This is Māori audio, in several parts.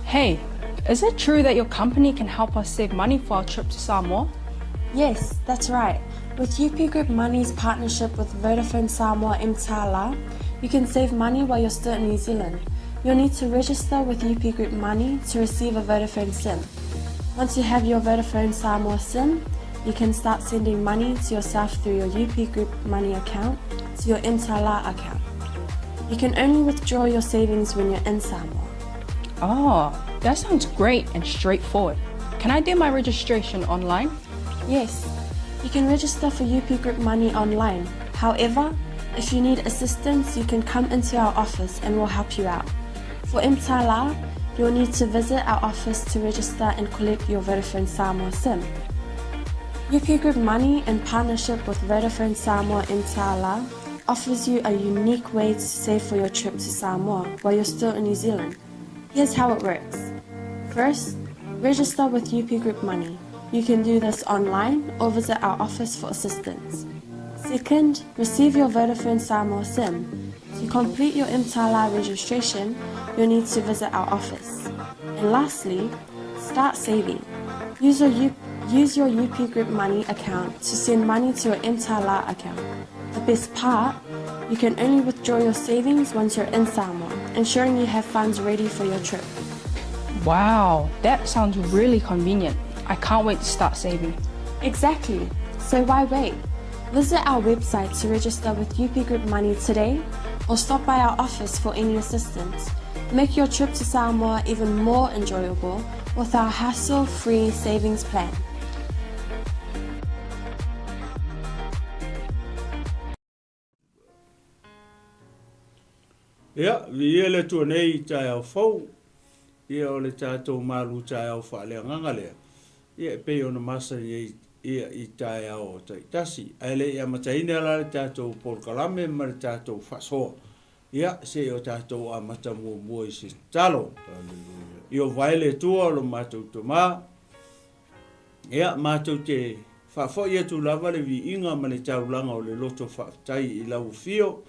Hey, is it true that your company can help us save money for our trip to Samoa? Yes, that's right. With UP Group Money's partnership with Vodafone Samoa Mtala, you can save money while you're still in New Zealand. You'll need to register with UP Group Money to receive a Vodafone SIM. Once you have your Vodafone Samoa SIM, you can start sending money to yourself through your UP Group Money account to your Mtala account. You can only withdraw your savings when you're in Samoa. Oh, that sounds great and straightforward. Can I do my registration online? Yes, you can register for UP Group Money online. However, if you need assistance, you can come into our office and we'll help you out. For Mtala, you'll need to visit our office to register and collect your Vodafone Samoa SIM. UP Group Money, in partnership with Vodafone Samoa Mtala, offers you a unique way to save for your trip to Samoa while you're still in New Zealand. Here's how it works. First, register with UP Group Money. You can do this online or visit our office for assistance. Second, receive your Vodafone Samoa SIM. To complete your Mtala registration, you'll need to visit our office. And lastly, start saving. Use your UP Group Money account to send money to your Mtala account. The best part, you can only withdraw your savings once you're in Samoa, ensuring you have funds ready for your trip. Wow, that sounds really convenient. I can't wait to start saving. Exactly. So why wait? Visit our website to register with UP Group Money today or stop by our office for any assistance. Make your trip to Samoa even more enjoyable with our hassle-free savings plan. Ia, vi le tu nei tai au fau. Ia o le tātou malu tai au wha lea nganga lea. Ia pe ona masa ia i tai au o tai tasi. Ai le ia mataine ala le tātou polkalame ma le tātou whasoa. Ia se o tātou a mata mua i se talo. Ia vai le tua o lo mātou to mā. Ia mātou te whafo ia tu lava le vi inga ma le taulanga o le loto whaftai i lau fio.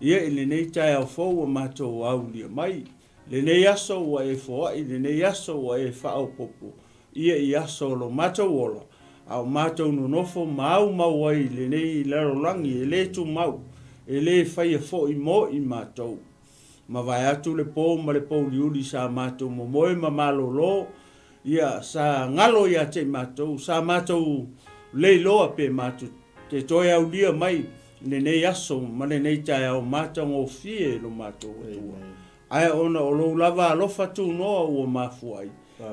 Ia i le nei tai au fau o mātou au lia mai. Le nei aso ua e foa i le nei aso ua e whao popo. Ia i aso lo mātou ola. Au mātou no nofo mau mau ai le nei laro langi e le tu mau. E le whaia fo i mo i mātou. Ma vai atu le pō ma le pō liuli sa mātou mo moe ma malo lo. Ia sa ngalo ia te mātou. Sa mātou leiloa pe mātou. Te toi au lia mai. Le nei aso, ma le nei tai au mātang o fie lo mātou atua. Ai ona o lou lava alofa tu noa ua mafuai.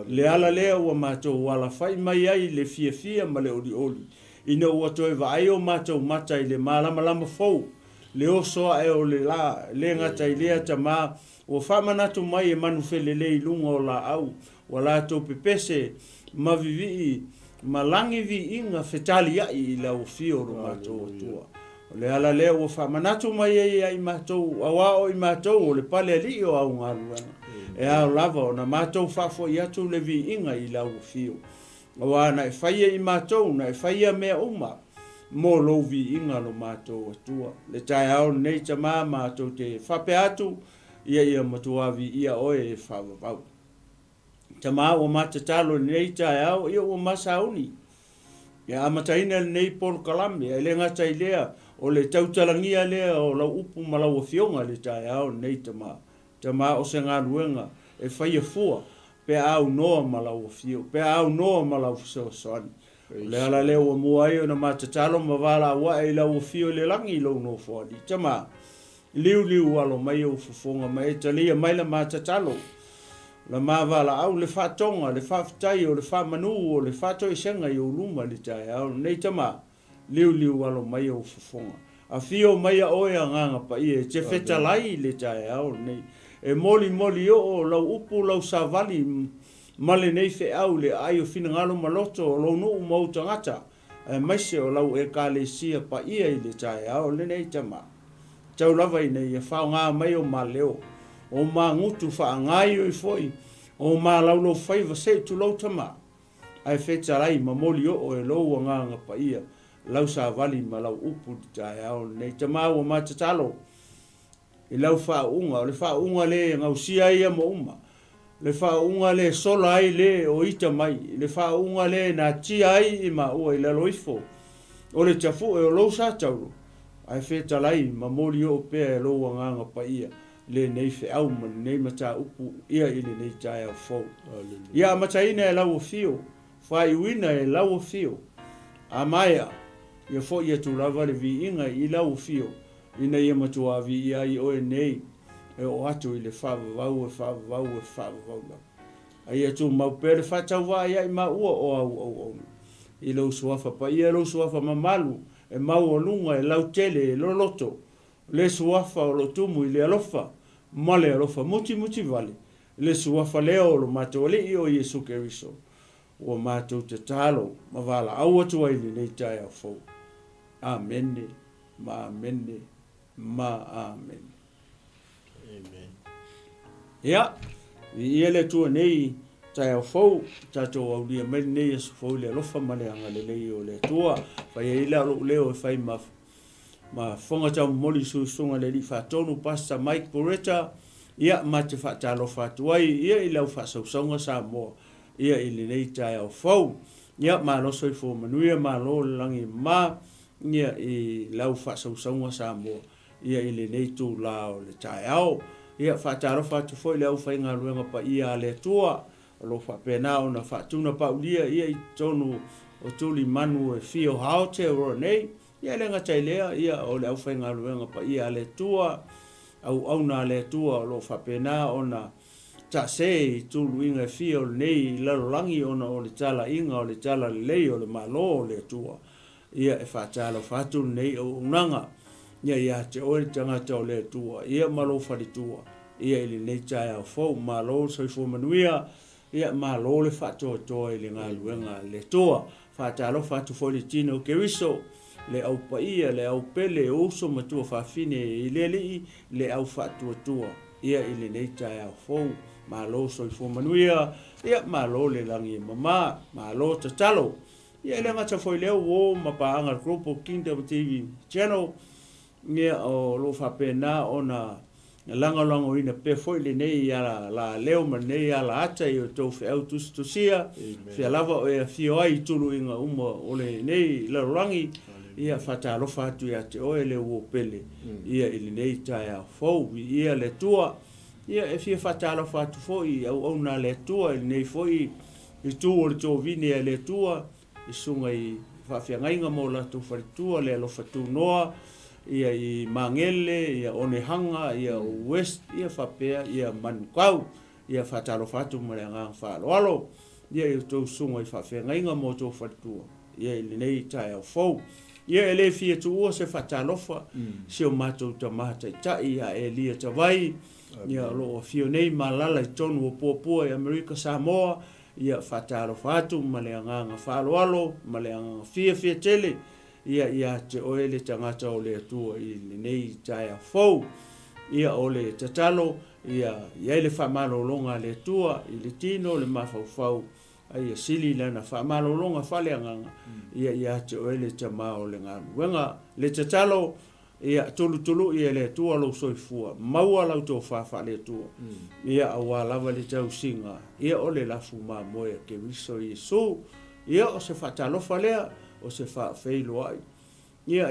Le ala lea ua mātou wala fai mai ai le fia ma le oli oli. Ina ua toi va ai o mātou mata i le malama lama fau. Le osoa e o le la, le ngata i lea ta mā. Ua whamanatu mai e manu fele le i lunga o la au. Wa la tau pepese ma vivi ma langi vi inga fetali ai i lau fio lo mātou atua. Le ala lea ua whamanatu mai ai mātou, awao i mātou o le pale ali o au ngaruana. E au lava o na mātou whafo i atu le vi inga i lau fio. Awa na e whaia i mātou, na e whaia mea uma, mō lou vi inga lo mātou atua. Le tai au nei ta mā mātou te whape atu, ia matua vi ia oe e whawapau. Ta mā o mātatalo nei tai au, ia o masauni. Ia amataina nei polo kalame, e le ngata i lea, o le tautalangia lea o lau upu ma lau fionga le tai au nei tama. Tama o se ngā luenga e whaia fua pe au noa ma lau fio, pe au noa ma lau soani. Le ala leo o mua o na matatalo ma wala wa e lau fio le langi lau no fuani. Tama, liu alo mai o fufonga mai e talia mai la matatalo. La mavala au le whatonga, le whaftai o le whamanu o le whato i senga i o luma le tai au nei tama. Liu alo mai o fufonga. A fio mai a oe a nganga pa ie, te whetalai le tai au nei. E moli o lau upu lau savali male nei fe au le ai o fina ngalo maloto o lau nuu mautangata. E maise o lau e ka le sia pa ie i le tai au le nei tama. Tau lava i nei e whao ngā mai o ma leo. O ma ngutu wha ngai o i foi. O ma laulo whaiva se tu lau tama. Ai whetalai ma moli o e lau a nganga pa ia. Lau sa vali ma lau upu di tai au nei tama o matatalo. I lau wha unga, o le wha unga le ngau sia ia mo uma. le whaunga le sola ai le o ita mai, le whaunga le na tia ai I ma ua I le loifo, o le tafu e o lo sa tauro, ai whe talai ma mori o pea e lo wanganga pa ia, le nei whe au ma nei mata upu ia I le nei tai au fau. Ia mataina e lau o fio, whai uina e lau o fio, a maia, ia fo ia tu lava le vi inga I lau o fio, ina ia matua vi ia I oe nei, e o atu I le whavau e whavau e whavau lau. Ai atu mau pere whatau wa ia I maua o au. I lau suafa pa ia lau suafa mamalu, e mau o lunga e lau tele e loloto, le suafa o lo tumu I le alofa, ma le alofa muti vale, le suafa leo o lo mato le I o Yesu Keriso, o mato te talo, ma vala au atu ai le nei tai au fau. Amene, ma amene, ma amene. Amen. Ia, ia le tua nei tai au fau, tato au lia mele nei asu fau le alofa ma le anga le lei o le tua, fai e ila leo e fai ma fonga tau moli sunga le li whatonu pasta Mike Poreta, ia ma te whatalofa atuai, ia I lau whasausonga sa moa, ia I le nei tai au fau, ia ma loso I fo manuia ma lo langi ma, ia I lau whasausonga sa moa, ia I le nei tu lao le tai au, ia whatalofa atu fo I lau whainga ruenga pa ia le tua, lo whapena o na whatuna pa ulia, ia I tonu o tuli manu e fio hao te ora nei, ia lenga tailea, ia o le au whainga ruenga pa ia le tua, au na le tua lo whapena o na ta se tulu inga fio nei lalolangi o na o le tala inga o le tala lei o le malo o le tua, ia e whatalo whatu nei o unanga, ia te oe tangata o le tua, ia malo whari tua, ia ili nei tai au fau, malo soifo manuia, ia malo le whatoa toa ili ngā luenga le tua, whatalo whatu foli tino Keriso, le au paia, le au pele, oso matua whawhine I lelii, le au whatua tua, ia ili nei tai au fau, malo soifo manuia, ia malo le langi mama, malo tatalo, ia le ngata foi leo o mapaanga grupo Kingdom TV channel, ia o lo whapena o na langalango ina pe foi le nei ala la leo ma nei ala ata I o tau whiau tusia, whia lava o ea whio ai tulu inga uma o le nei larangi, ia whatalofa atu ia te oe le uo pele, ia ili nei tai au fau, ia le tua, ia e whia whatalofa atu foi, au na le tua, ili nei foi, I tu o le tō vine le tua, I sunga I whawhiangainga mo la tu wharitua, le alofa tu noa, ia I Mangele, ia Onehanga, ia West, ia Whapea, ia Manukau, ia whatalofa atu ma le ngang whaaloalo, ia I tō sunga I whawhiangainga mo tō wharitua, ia ili nei tai au fau, ia e le fia tu ua se whatalofa, se o mātou ta mahata I tai, ia e lia ta vai, ia lo fio nei malala I tonu o Puapua I Amerika Samoa, ia whatalofa atu ma le nganga whaaloalo, ma le nganga fia tele, ia te oe le tangata o le atua I le nei tai au fau, ia o le tatalo, ia le whamalolonga le atua, I le tino le mawhauwhau, ai sili lana whamalolonga whaleanganga, ia te oe le tamao le ngā ruenga, le tatalo, ia tulu ia le atua lo soifua, maua lau tō whawha le atua, ia awa lava le tau singa, ia o le lafu mā moe Keriso Yesu, ia o se whatalofa lea, o se whawheilu ai. Ia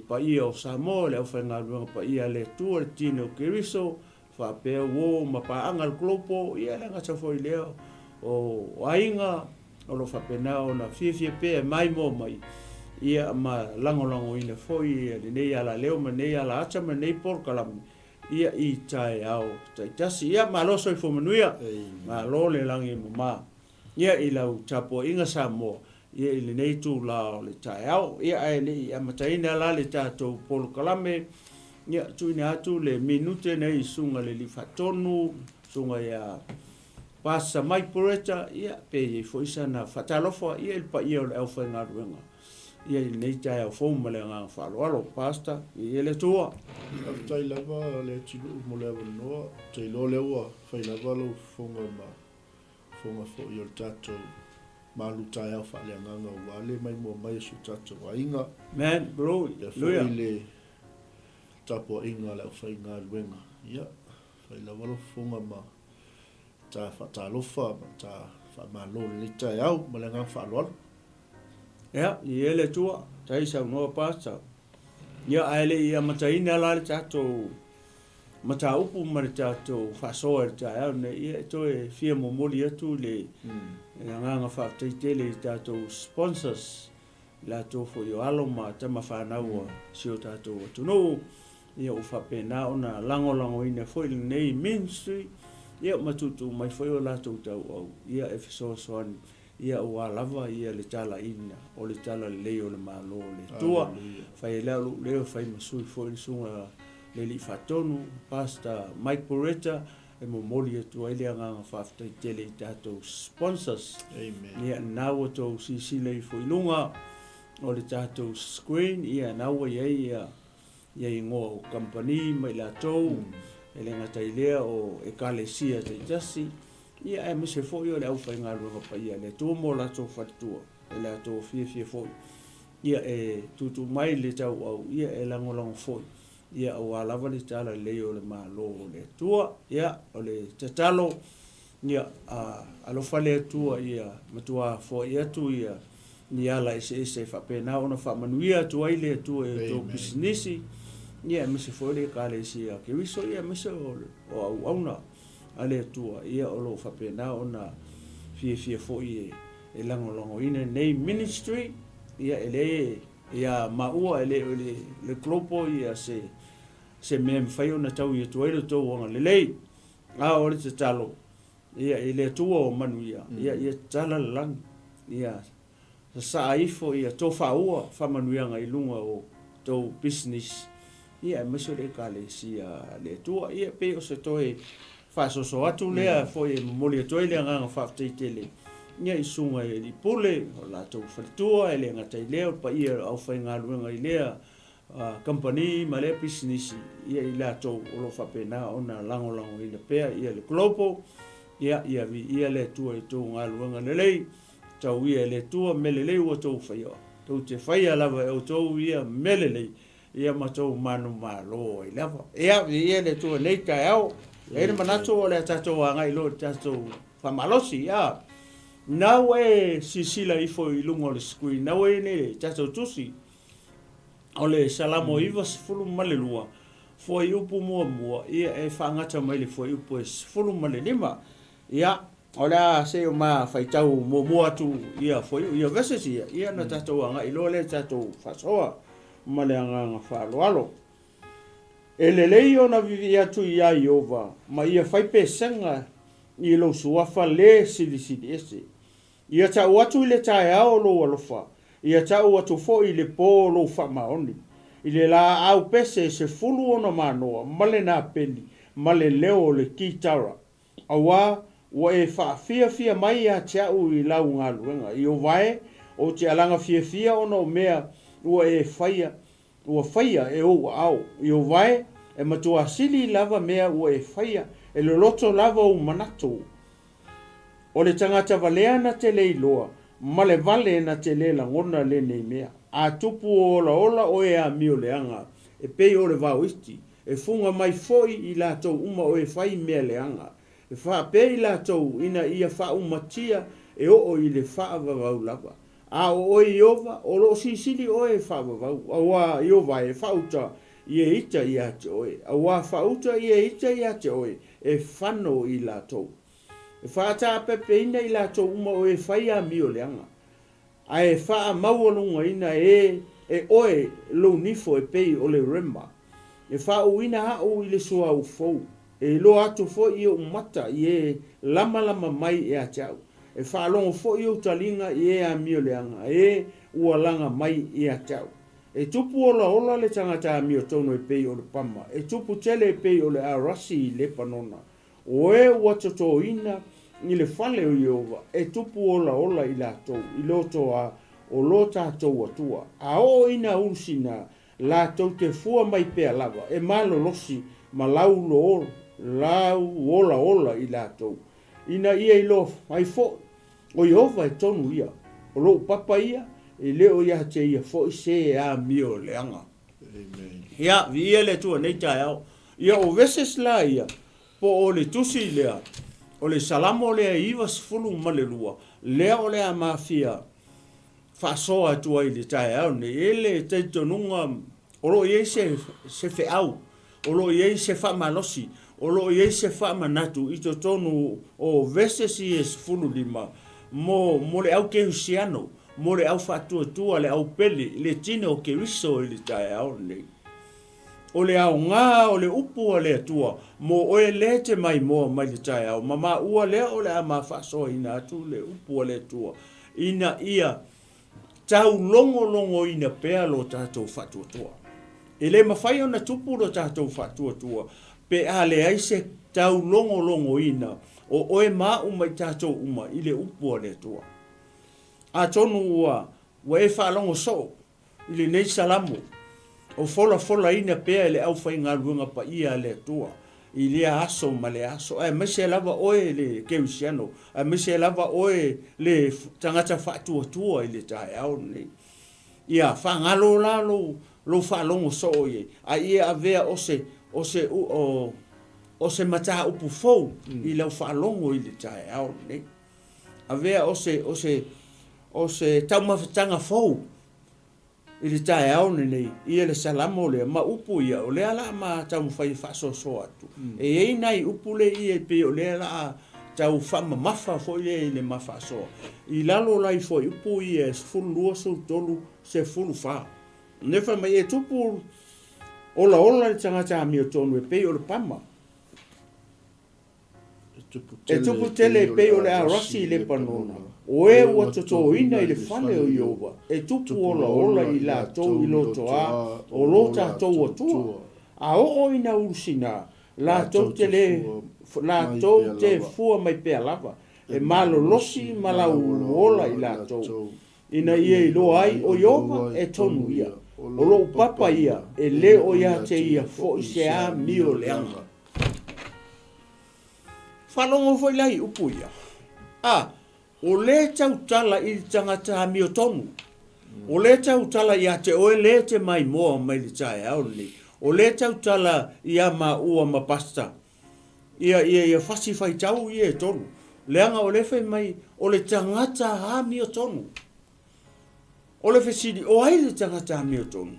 pa ia o Samoa, le au whainga ruenga pa ia le atua le tino Keriso, whapea wo ma pa angal glopo, ia le ngata foi leo, o ainga, o lo whapena o na fia pea mai mo mai, ia ma lango ina foi, ia nei ala leo, ma nei ala ata, ma nei porkalami, ia I tai au, tai tasi, ia ma lo soi fomanuia, ma lo le langi mama, ia I lau tapo inga Samoa, ia I le nei tu lao le tai au, ia ai le ia mataina la le tato porkalame, ia tuina atu le minute nei sunga le li fatonu, sunga ia pasa Mike Poreta, ia pe I foisa na fatalofa, ia il pa ia o le au whainga ruenga. Ia I nei tai au fau ma le ngā whaaloalo, pasta, ia le tua. Tai lava le tilu mo le awa noa, tai lo le ua, whai lava lo fonga fo I o tato, malu tai au whaale anganga wale, mai mua mai su tato wa inga. Man, bro, luia. Le tapo inga le au whainga ruenga, ia, whai lava lo fonga ma ta whaatalofa, ta whaamalo le tai au, ma le ngā whaaloalo. Ia, I ele tua, tai sau noa pātau. Ia aele ia mataina la le tātou mata upu ma le tātou whasoa le tai au, ne ia toe fia momoli atu le nganga whaafteitele I tātou sponsors, la tō fo I alo ma tama whānaua si o tātou atunou, ia o whapena ona lango ina foi le nei ministry, ia matutu mai foi o la tau tau au, ia e fisoasoani, ia o alava ia le tala ina, o le tala le leo le malo le tua, whai leo whai masui foi le sunga le li whatonu, Pastor Mike Poretta, e momoli atu ai lea nganga whaftai tele I tātou sponsors. Amen. Ia nāua tau sisile I foi lunga, o le tātou screen, ia nāua ia ingoa o company mai la tau, e le ngatai lea o ekalesia te jasi, ia e mese foi o le au whai ngā runga pa ia, le tō mō la tau whatua, e le ato fia foi. Ia e tutu mai le tau au, ia e langolango foi. Ia o alawa le tala leo le malo o le tua, ia o le tatalo, ia alofa le tua, ia matua foi atu, ia ni ala ese whapena ona whamanuia atu ai le tua e tō pisinisi, ia mese foi le kālesia, ke wiso ia mese o au auna, ale tua, ia o lo whapena ona fia foi e lango ina nei ministry, ia ele, ia maua ele le klopo, ia se mea mwhai o na tau I tuailo tau wanga lelei. O le te talo. Ia le tua o manu ia. Ia tala lang. Ia sa aifo ia tō whaua whamanuianga I lunga o tau business. Ia miso le ka le si le tua. Ia pe o se toi whasoso atu lea fo e moli a toi lea nganga whafteitele. Ia I sunga e li pule o la tau whalitua e le ngatai lea pa ia au whai ngā luenga I lea company ma le business ia I la tau o lo whapena ona lango ina pea ia le global ia le tua I tau ngā luenga lelei tau ia le tua melelei ua tau whaia tau te whaia lava e o tau ia melelei ia ma tau manu malo I lava ia le tua nei kai au e manatu o le tatou anga I lo tatou whamalosi ia nau e sisila ifo I lungo le screen nau e ne tatou tusi o le salamo iwa sifulu male lua foi upu mua ia e whaangata mai le foi upu e sifulu male lima ia o la se o ma whaitau mua tu ia foi ia veses ia na tatou anga ilo le tatou whasoa male anga whaaloalo e le lei o na vivi atu ia Iova ma ia whaipe senga I lo suafa le sili ese ia ta watu le tae ao lo alofa ia tau atu foi le po lo whamaoni. I le la au pese se fulu ona manoa, male nā peni, male leo le kitara. Awa, wa e fia mai a te au I lau ngā luenga. I o vae, o te alanga fia ona o mea, ua e whaia e o au. I o vae, e matua sili lava mea ua e whaia, e le loto lava o manato. O le tangata valeana te leiloa, male vale na te lela ngona le nei mea. A tupu ola o e a mio leanga. E pei o le vauiti. E funga mai foi I la tau uma o e whai mea leanga. E wha pei la tau ina ia wha umatia e o I le wha vavau lava. A o Iova, o lo sisili o e wha vavau. A wa Iova e whauta I e ita I a te oe. A wa whauta I e ita I a te oe. E whano I la tau. E whaata pepe ina I la tau uma o e whai a mio leanga. A e wha maualunga ina e oe lo nifo e pei o le rema. E wha uina hao I le sua u fau. E lo atu fo I o umata I e lama mai e a tau. E wha longo fo I o talinga I e a mio leanga. E ualanga mai I a tau. E tupu ola le tangata a mio tono e pei o le pama. E tupu tele e pei o le arasi I le panona. O e watoto ina I le fale o Iova, e tupu ola I la tau, I loto a o lo tātou atua. A o ina ursina, la tau te fua mai pea lava, e malo losi, ma lau ola I la tau. Ina ia I lo, ai fo, o Iova e tonu ia, o lo papa ia, e leo ia te ia fo I se a mio leanga. Amen. Ia, vi ia le tua nei tai au, ia o veses la ia, po o le tusi lea, o le salamo le iwa sfulu ma le lua lea o le a mafia whaasoa atua i le tae au ne ele te tonunga o lo iei se fe au o lo iei se whamalosi o lo iei se whamanatu i to tonu o vese si e sfulu lima mo le au ke husiano mo le au whaatua le au peli le tine o ke riso i le tae au ne o le au ngā o le upu o le atua mo o e le te mai mai le tae au mama ua le o le a ma whaasoa ina atu le upu o le atua ina ia tau longo ina pea lo tātou whatuatua. E le mawhai ona tupu lo tātou whatuatua, pe a le aise tau longo ina, o oe mā umai tātou uma i le upua le tua. A tonu ua e whalongo so, i le nei salamu, o fola ina pea le au whai ngā luenga pa ia le tua. I lea aso ma le aso. Ai mese lava oe le keusiano. Ai mese lava oe le tangata whaatua i le tae au nei. Ia, whangalo la lo whalongo so oe. Ai ia avea o se mata upu fau i lau whalongo i le tae au nei. Avea o se taumawhatanga fau i le tae au nei, ia le salamo le ma upu ia, o le ala ma tau mwhai whasoso atu. E ei nai upu le ia pe o le ala tau whama mafa fo ia i le mawhasoa. I lalo lai fo upu ia fulu lua so tolu se fulu wha. Nefa mai e tupu ola le tangata mi o tonu e pe o le pama. E tupu tele pe o le arasi le panona. O e ua toto ina i le whale o Iowa. E tupu ola i la tau i loto a, o lota tau atua. A o ina urusina, la tau te fua mai pea lava. E malo losi malau ola i la tau. Ina ia i lo ai o Iowa e tonu ia. O lo papa ia, e le o ia te ia fo i se a mi o leanga. Whalongo foi lai upu ia. O le tau tala i tangata mi o tonu. O le tau tala i ate oe le te mai moa mai li tae au ni. O le tau tala i a ma ua ma pasta. Ia fasi fai tau i e tonu. Leanga o le fai mai o le tangata ha mi o tonu. O le fesidi o ai le tangata ha mi o tonu.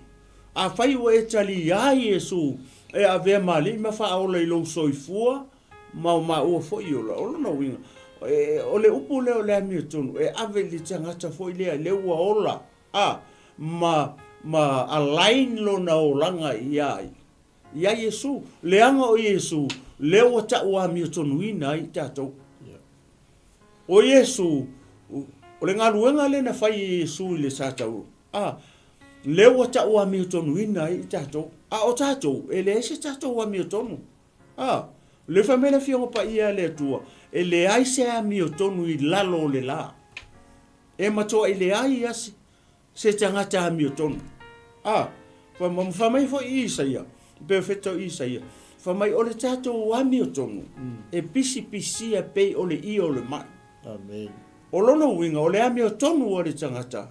A fai o e tali ai e su e a vea mali ma fa o le lo soifua ma ua foi o la no winga. O le upu leo le ami o tonu, e ave li tangata foi lea le ua ola, ma alain lo na o langa i ai. Ia Yesu, leanga o Yesu, le ua ta ua ami o tonu ina i tatou. O Yesu, o le ngā luenga le na fai Yesu i le sātau. Le ua ta ua ami o tonu ina i tatou. O tatou, e le ese tatou ami o tonu. Le famela fionga pa ia le tua. E le ai se ami o tonu i lalo le la. E matoa i le ai asi. Se tangata ami o tonu. Whamai fo i Isaia. Perfecto Isaia. Whamai o le tatou ami o tonu. E pisi a pei o le i o le mai. Amen. O lono winga o le ami o tonu o le tangata.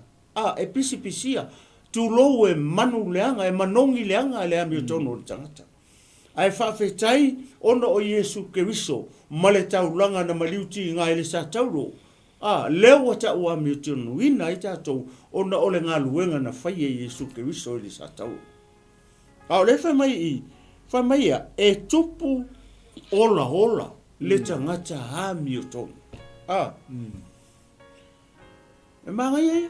E pisi a. Tu lo e manu leanga, e manongi leanga le ami o tonu o le tangata. Ai whawhetai ono o Yesu Keriso ma le taulanga na maliuti ngā ele sa tauro. Leo wa ta ua mi tunu ina i tātou ona ole ngā luenga na whai e Yesu Keriso ele sa tauro. Le whamai e tupu ola le tangata ha mi o tonu. E mangai e?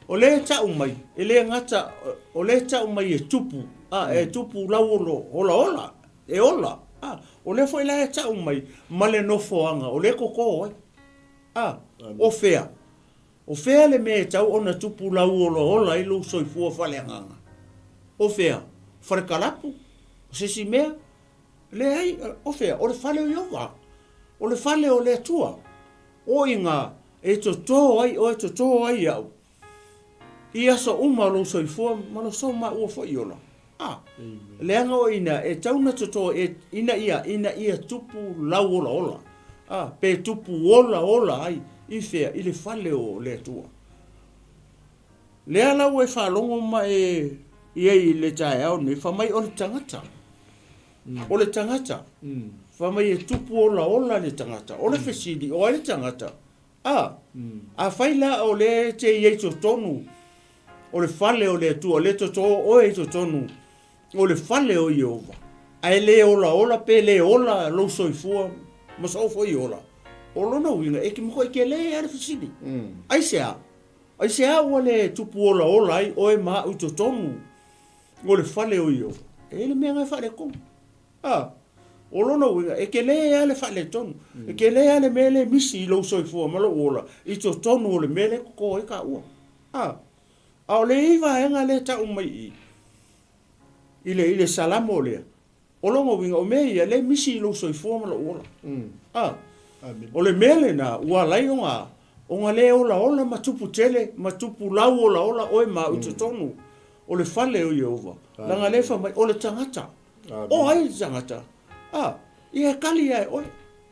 O le tau mai, e le ngata, o le tau mai e tupu. E tupu lauolo, ola, e ola. O le foi la e tau mai, ma le nofoanga, o le koko ai. O fea. O fea le me tau ona tupu lauolo, ola, i lo soifua fale anganga. O fea, wharekalapu, se si mea, le ai, o fea, o le fale o Iowa. O le fale o le atua. O inga, e to tō ai au. I aso uma lo soifua, ma lo so ma ua fo iola. Leanga o ina, e tauna toto, ina ia tupu lau ola. Pe tupu ola ai, i fea, i le fale o le atua. Lea lau e whalongo ma i le tae au ni, whamai o le tangata. O le tangata. Whamai e tupu ola le tangata. O le fesili o le tangata. A whaila o le te iei to tonu. O le fale o le atua. O le to o e to tonu. O le fale o Iova. Ai le ola pe le ola lo soifua. Masau foi ola. O lona winga e ki mko e ke le e le fesili. Ai sea o le tupu ola ai o e maa uto tonu. O le fale o Iova. E le mea ngai fale kong. O lona winga, e ke lea le whale tonu. E ke lea le mele misi i lau soifua malo ola. I to tonu o le mele koko e ka ua. A o le iwa enga le ta umai i. I le salamo lea. O longa winga, o mea ia le misi i lau soifua malo ola. O le mele na ua lai onga le ola matupu tele, matupu lau ola oe ma uto tonu. O le whale o Iova. Langa le whamai, o le tangata. O ai tangata. Ia kali ai oi.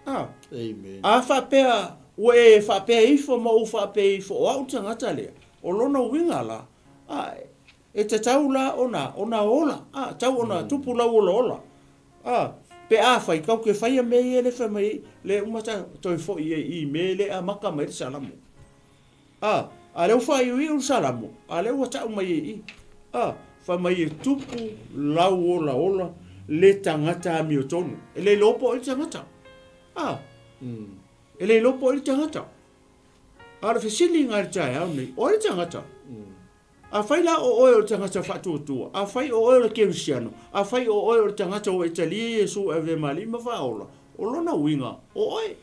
Amen. A whapea, ue whapea ifo ma u whapea ifo o au tangata lea. O lona winga la. E te tau la ona ola. Tau ona tupu la ola. Pe a whai kau ke whaia me i le whamai le umata toi fo i me le a maka mai salamu. A leu whai ui salamu. A leu a tau mai i. Whamai e tupu lau ola. Le tangata mi o tonu. E le lopo o le tangata. E le lopo o le tangata. A le fesili ngā le tae au nei. O le tangata. A whai la o oe o le tangata whatuatua. A whai o oe o le kerusiano. A whai o oe o le tangata o Italia Jesu e ve malima whaola. O lona winga. O oe.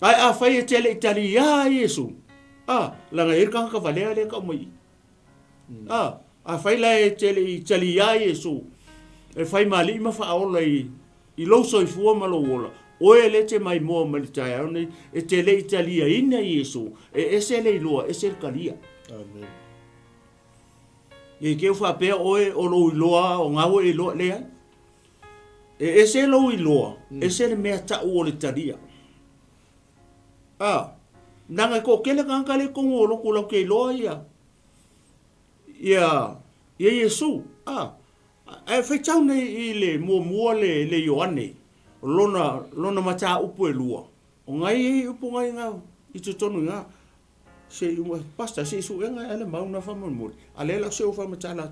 Ai a whai e tele Italia Jesu. Langa irka haka valea le ka mai. A whai la e tele Italia Jesu. E whai mali ma whaola i lo soifua malo ola. Oe le te mai moa malitai au nei. E tele Italia ina Jesu. E ese le iloa, ese le kalia. Amen. E keu whapea oe o lo iloa o ngau e iloa lea. E ese lo iloa. Ese le mea tau o le talia. Nanga ko kele kankale kongo o loko lau ke iloa ia. Ia Jesu. Ai whaitau nei i le mua le Ioane. Lona mata upu e lua. O ngai e upu ngai ngau. I te tonu ngā. Se uma pasta se su enga ele mauna whamamuri. A le la se o whamata la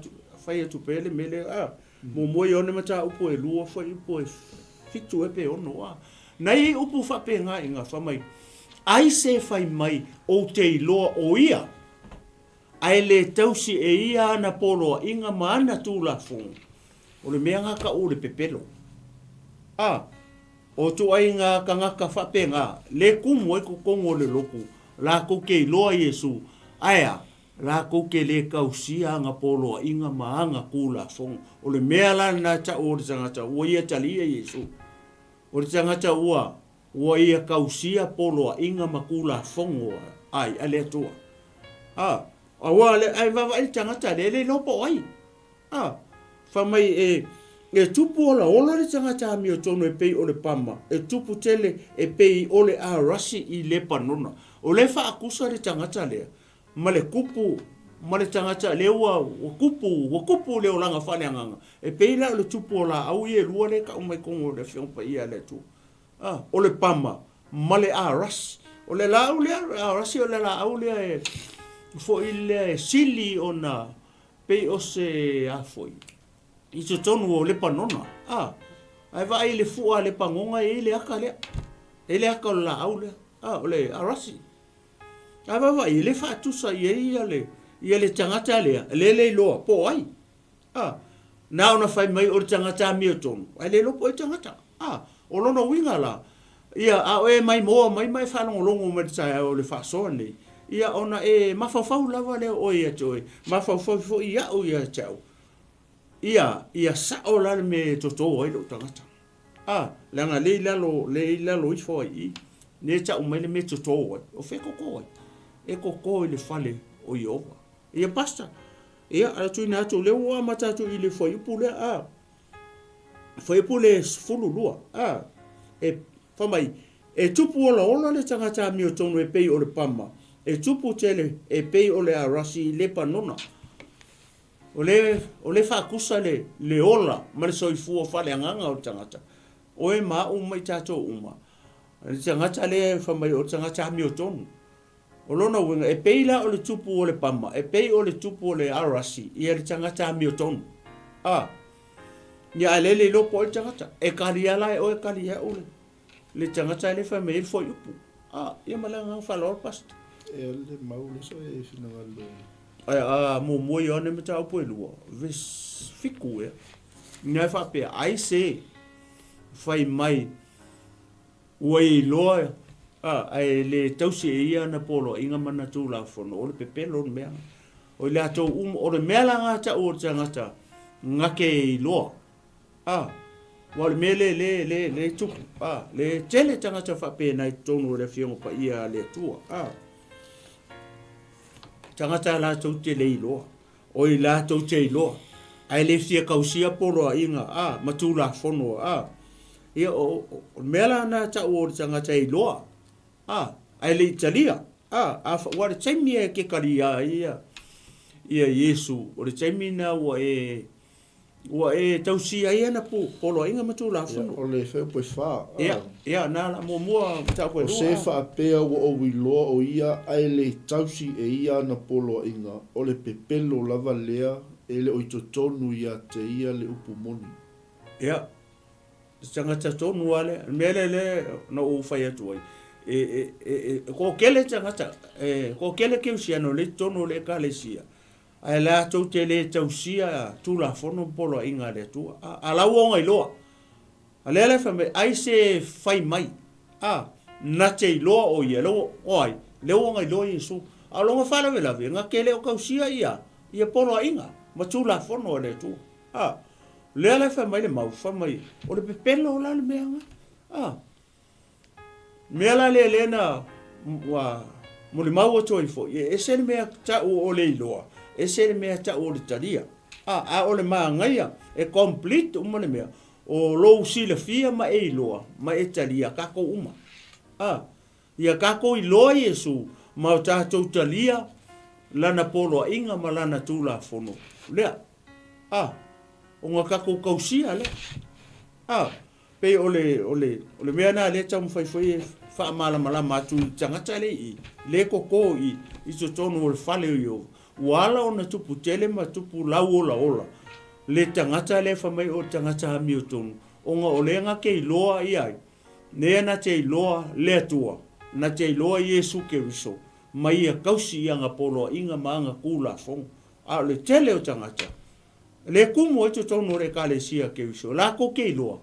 whai atu pele mele. Mo i one mata upu e lua. Whai upu e fitu e pe ono. Nei upu whape ngā i ngā whamai. Ai se whai mai o te iloa o ia. Ai le tausi e ia ana poloa inga maana tūla fonga. O le mea ngaka o le pepelo. O tu ai ngā kangaka whape ngā. Le kumu e kukongo le loku. La ko ke iloa Jesu. Aia. La ko ke le kausia ngā poloa inga maanga kūla fonga. O le mea la na ta o le tangata. Ua ia talia Jesu. O le tangata ua. Ua ia kausia poloa inga makula fonga. Ai, ale atua. Awa le ai va vai tangata le lopo ai. Whamai e tupu ola le tangata mi o tono e pei o le pama. E tupu tele e pei o le a rasi i le panona. O le wha akusa le tangata lea. Ma le kupu, ma le tangata le wa kupu le o langa whane anganga. E pei la o le tupu ola au i e lua le ka umai kongo le whiongpa ia le tu. O le pama, ma le a rasi. O le la au le a rasi o le la au le e fo ile sili ona pe o se a foi i to tonu o le panona ai vai le fu le pangonga e le aka la aule o le arasi ai vai le fa tu sa ia le tangata le lo po ai na ona fai mai o tangata mi o tonu ai le lo po tangata o lona winga la ia a e mai fa longo me tsa o le fa so nei ia ona e mafafau lava le o ia toi mafafau fo ia o ia tau ia sa o la me toto o lo tangata langa le lo i fo i ne ta o me toto o fe koko e koko le fale o Iova ia pasta ia a tu na tu le o mata tu i le fo i pule fo i pule fulu lua e fa mai e tupu ola le tangata mi o tonu e pei o le pama e tupu tele e pei o le arasi le panona. o le whaakusa le ola, ma le soifua whale anganga o tangata. O e maa uma I tātou uma. Le tangata le whamai o tangata hami o tonu. O lona winga, e peila o le tupu o le pama, e pei o le tupu o le arasi, ia le tangata hami o tonu. Ia alele lopo o le tangata, e kariala e o e karia o le tangata le whamai e fo yupu. Ia malanga whalor pasta. E le mau le so e finangalo. Mo moi ona me tau po lua. Ves fiku e. Ngai fa pe ai se fai mai wai loa. Ai le tausi ia na polo inga mana tu la fono o le pepelo mea. O le ato o le mea la ngata o tangata ngake loa. Wa le mele le tuku. Le tele tangata fa pe nai tonu le fiongo pa ia le tua. Tangata la tau te lei loa. O I la tau te loa. Ai le fia kausia polo a inga. Matu la fono. Ia o mela na ta o tangata I loa. Ai le Italia. Wa le taimi e ke karia ia. Ia Yesu. O le taimi na wa e tausi ai na polo a inga matu la fono. O le feo poe wha. Ia na la mua ta koe O se wha pea o wiloa o ia ai le tausi e ia na polo inga o le pepelo lava lea e le oitotonu ia te ia le upu moni. Ia. Tangata tonu ale, mele le na o whai atu ai. Ko kele tangata, ko kele ke usiano le tonu le ka le sia. Ai la tau te le tausia tu la fono polo inga le tua. Ala wonga I loa. Alele fame ai se fai mai. Na te loa o ia lo oi. Le wonga I loa Yesu. Alonga fala vela ve nga kele o kausia ia. Ia polo inga. Ma tu la fono le tu. Le fame le mau fame. O le pepelo la le meanga. Mela le na wa mo le mau o toi fo. E se le mea ta o le loa. E se le mea ta o le talia. O le maangaia. E complete uma le mea. O lou sila fia ma e loa. Ma e talia kako uma. Ia kako I loa Yesu. Ma o tātou talia. Lana polo inga ma lana tūla fono. Lea. O ngā kako kausia le. Pe o le mea na le tamu whai wha malama atu tangata le I. Le koko I so tonu o le whale o yo. Wala o na tupu tele ma tupu lau ola. Le tangata le whamai o tangata hami o tonu. O ngā o le ngake I loa I ai. Nea na te I loa le atua. Na te I loa Yesu ke riso. Mai a kausi I anga polo inga maanga kula fonga. Le tele o tangata. Le kumu e to tonu re ka le sia ke riso. La ko ke I loa.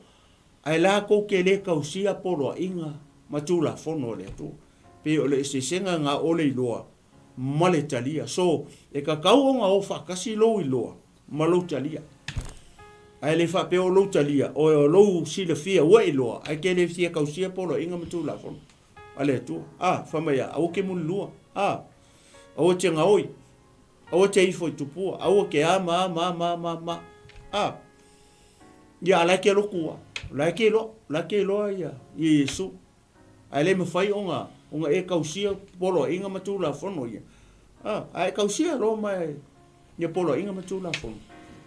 Ai la ko ke le kausia polo inga matula fono le atua. Pe o le sesenga ngā ole I loa. Male talia. So, e ka kauonga o whakasi lo I loa. Ma lo talia. Ai le wha peo lo talia. O lo sila fia ua I loa. Ai ke le fia kausia polo inga matu la fono. Ale tua. Whamaya. Au ke mun lua. Au te ngaoi. Au te ifo I tupua. Au ke ma. Ia ala ke lo kua. La ke lo ia. Yesu. Ai le mawhai onga e kausia polo inga matu la fono ia. Ai kausia lo mai ia polo inga matu la fono.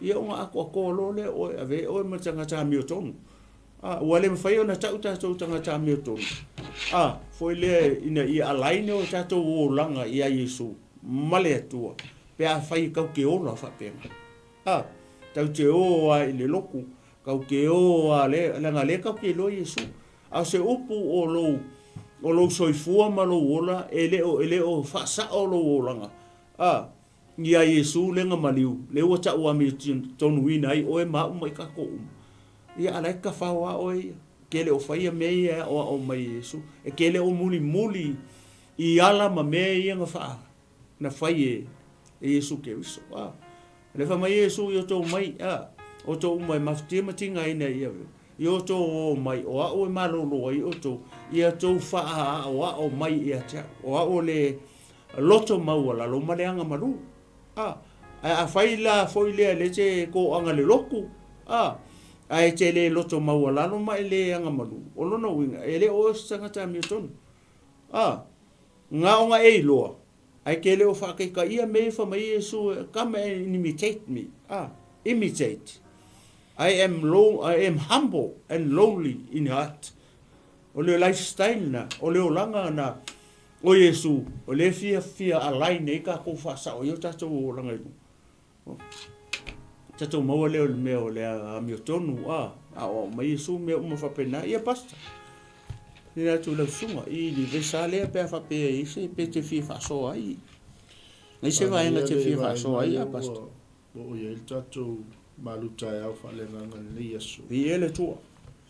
Ia onga ako lo le o ave o matanga ta mi tonu. Ua le mawhai ona tau tanga ta mi tonu. Foi le ina ia alaine o tatou o langa ia Yesu. Male atua. Pe a whai kau ke ola whapenga. Tau te o ai le loku. Kau ke o le langa le kau ke lo Yesu. A se upu o lo soifua ma lo ola e le o whasa o lo olanga. Ia Yesu lenga maliu. Le o ta ua mi tonu ina ai o e mau mai kako Ia alai ka whaua o ia. Ke le o whaia mea o mai Yesu. E ke le o muli I ala ma mea ia nga wha. Na whai e Yesu ke riso. Le wha mai Yesu I o tō mai. O tō mai maftia matinga ina ia. I o tō o mai o a o e malolo I o tō. Ia tō wha o a o mai ia tea. O a o le loto maua la lo maleanga maru. A whai la foi lea le te ko anga le loku. A e te le loto maua la lo mai le anga maru. O lono winga. E le o sangata mi o tonu. Ngā onga e loa. Ai ke leo whakaika ia me wha mai Iesu, come and imitate me. Imitate. I am humble and lowly in heart. O leo lifestyle na, o leo langa na, o Iesu, o le fia alai nei ka kou whasa o yo tatou o langa iku. Tatou maua leo le mea o le amio tonu, o mai Iesu mea uma whapena, ia pasta. Nina tu lau sunga, i ni vesa lea pia whapea i se, pe te fia whaso ai. Nei se vaenga te fia whaso ai, ia pasta. O ia il tatou malutai au whalenganga ni Iesu. I ele tua.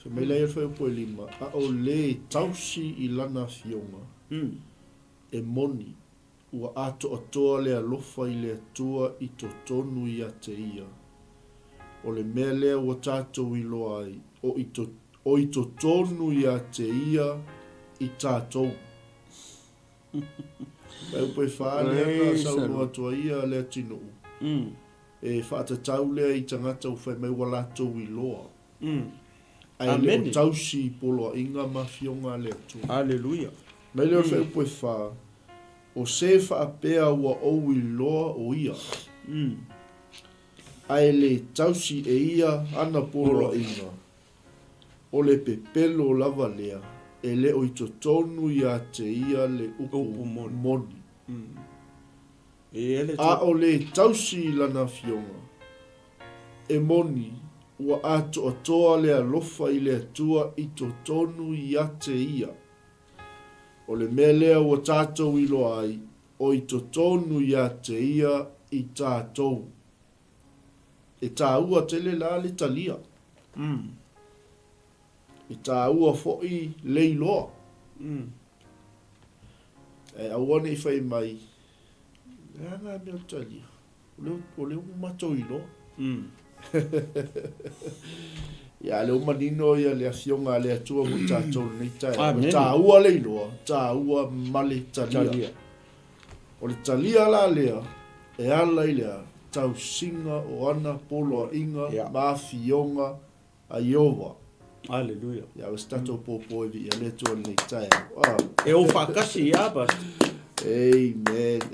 Se mai lai alwhai upo e lima, a o le tausi i lana fionga, e moni, ua ato atoa le alofa i le atua i to tonu i a te ia. O le mea lea ua tātou i loa ai, o i to tonu i a te ia i tātou. Mai upo e whaale anga saunua toa ia le atino u. E whaatatau lea i tangata u whai mai walatou i loa. Ai le o tausi polo inga mafionga le atua. Hallelujah. Mai leo whai upo e wha, o se whaapea ua ou i loa o ia. Ai le tausi e ia ana polo inga. O le pepelo lava lea, e le o i to tonu i a te ia le upu moni. A o le tausi lana fionga, e moni, ua ato atoa le alofa i le atua i to tonu i a te ia. O le mea lea ua tātou i loa ai, o i to tonu i a te ia i tātou. E tā ua tele la le talia. E tā ua fo'i le iloa. E awane i whai mai, e anga mea talia. O le umato i loa. Ia le umanino ia le afionga le atua mo tātou nei tai. Tā ua le iloa, tā ua male talia. O le talia la lea, e ala i lea, tau singa o ana polo a inga, mafionga a Iova. Hallelujah. Ia o stato popo e vi, ia le tua nei tai. E o whakasi ia bas.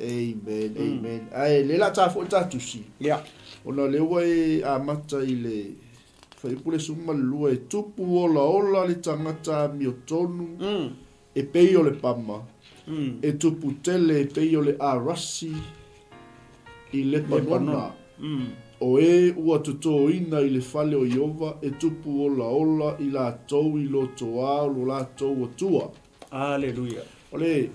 Amen. Ai, le la tā fo tātu si. Yeah. Ona le wai a mata i le whaipule suma lua e tupu ola le tangata mi o tonu e pei o le pama e tupu tele e pei o le arasi i le panona o e ua tuto ina i le fale o Iova e tupu ola i la tau i lo toa lo la tau o tua. Hallelujah. Ole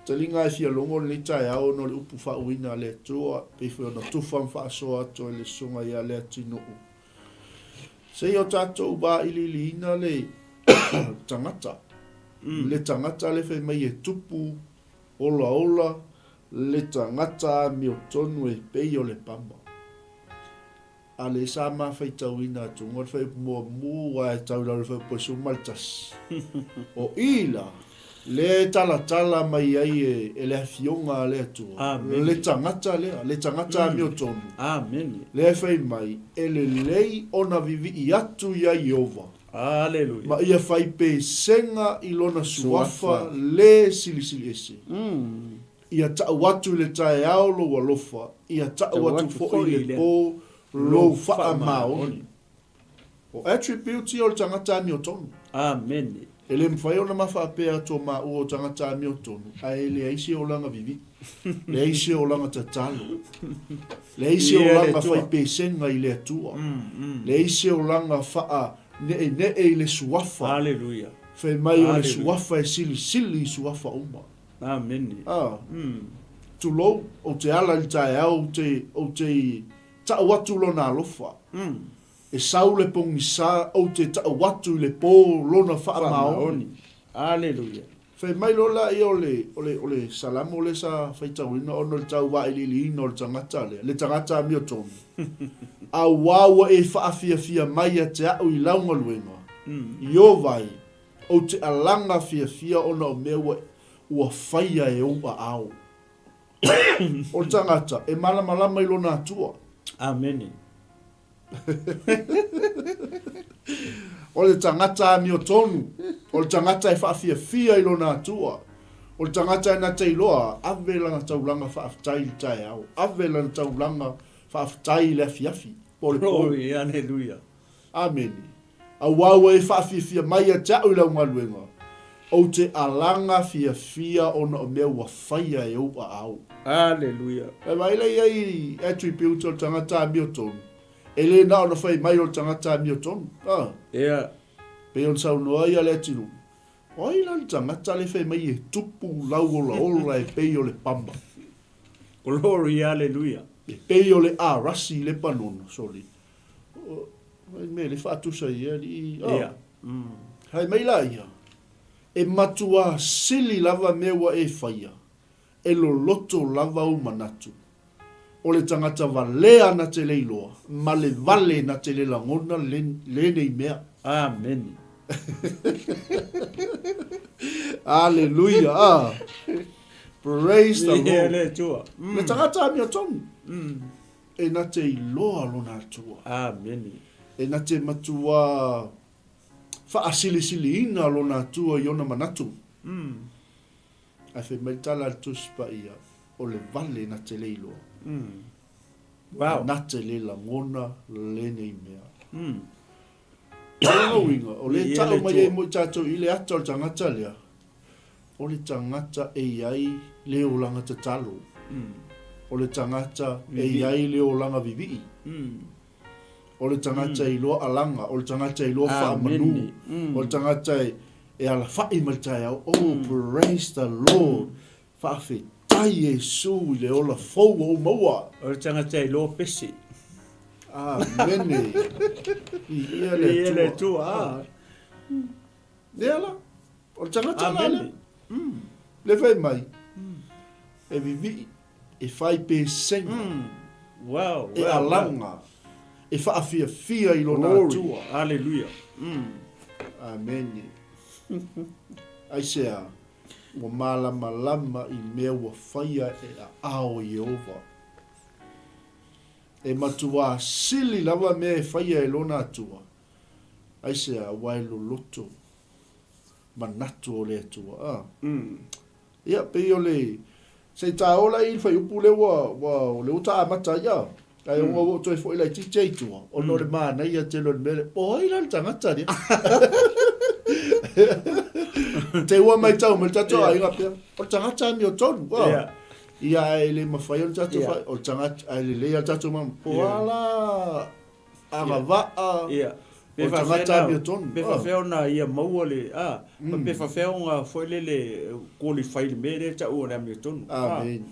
talinga e fia longo le tai au no le upu whauina le tua pe fo na tufa mfaasoa to le sunga ia le tino. Se o tatou ba ili ina le tangata. Le tangata le fe mai e tupu ola le tangata mi o tonu e pei o le pamba. A le sa ma fai tauina tu ngor fai mo wa tau la fai po sumaltas. O ila le tala mai ai e le afionga le atua. Le tangata mi o tonu. Amen. Le fai mai e le lei ona vivi i atu ia Iova. Hallelujah. Ma ia fai pe senga i lona suafa le silisili ese. Ia tau watu le tae aolo wa lofa. Ia tau watu fo i le po lo faa maoni. O attribute o le tangata mi o tonu. Amen. Ele mwhai ona mawhapea tō mā ua o tangata mi o tonu, a ele aise o langa vivi, le aise o langa tatalo, le aise o langa whai pēsenga i le atua, le aise o langa whaa ne i le suafa. Hallelujah. Whai mai o le suafa e sili suafa uma. Amen. Tulo o te ala i tae au o te ta watu lona alofa. E saule pongi sa o te ta watu le po lona wha maoni. Hallelujah. Whai mai lola i ole salamo le sa whaitawina ono le tau wa ili ino le tangata le. Le tangata mi o tonu. A wawa e whaafia mai a te au i launga luenga. Io vai o te alanga fia ona o mewa ua whaia e ua au. O tangata e malama i lona atua. Amen. O le tangata mi o tonu, o le tangata e whaafia i lona atua, O le tangata na te iloa, ave langa taulanga whaafitai le tae au. Ave langa taulanga whaafitai le afiafi. Glory, hallelujah. Amen. A wawa e whaafifia mai a tau ila ungaluenga. O te alanga fia ona o mea wa whaia e upa au. Hallelujah. E maila iai attribute o tangata mi o tonu. E le na ona whai mai o tangata mi o tonu. Yeah. Pe on sau noa ia le atiru. Oi la tangata le whai mai e tupu lau o la ola e pei o le pamba. Glory, hallelujah. E pei o le rasi le panona, soli. Me le whaatusa ia li. Yeah. Hai mai la ia. E matua sili lava mewa e whaia. E lo loto lava o manatu. O le tangata valea na te leiloa. Ma le vale na te le langona le nei mea. Amen. Hallelujah. Praise the Yeah, Lord. le tua. Le tangata mi o tonu. E na te iloa lona atua. Amen. E na te matua whaasili ina lona atua i ona manatu. A whi mai tala al tuspa ia o le vale na te leiloa. Wow. Na te le langona le nei mea. O winga, o le Ia tau le mai tua. e mo tato i le ata o le tangata lea. O le tangata e iai le o langa te talo. O le tangata e iai le o langa vivi. O le tangata i loa alanga, o le tangata i loa wha manu. O le tangata e ala whai maltai au. Oh, praise the Lord. Whawhi tai Yesu i le ola fau o maua. O le tangata i lo pesi. Amene. I ia Ia le le tua. tua. Lea la. O le tangata la Amen. le. Le vai mai. E vivi. E whai pe senga. Wow. E alanga. E whaafia fia i lona Glory. atua. Hallelujah. Amene. Ai sea. Ua malama lama i mea ua whaia e a ao Yehova. E matua sili lava mea e whaia e lona atua. Ai sea wailo loto. Manatu o le atua. Ia, pe o le... Se ta ola i whai upu le wa le uta amata ia. Ai o o toi fo ila ti tua. O no le mana ia te lo mele. O ila le tangata ni. Te ua mai tau mai tato ai ngapea. O tangata mi o tonu. Yeah. Ia e le mawhai o tato Yeah. whai. O tangata ai le lea tato mam. Po Yeah. ala. Anga vaa. Yeah. O tangata mi o tonu. Pe whawheo na ia maua le, pe whawheo ngā whaile le qualify le mere ta ua na mi o tonu. Amen.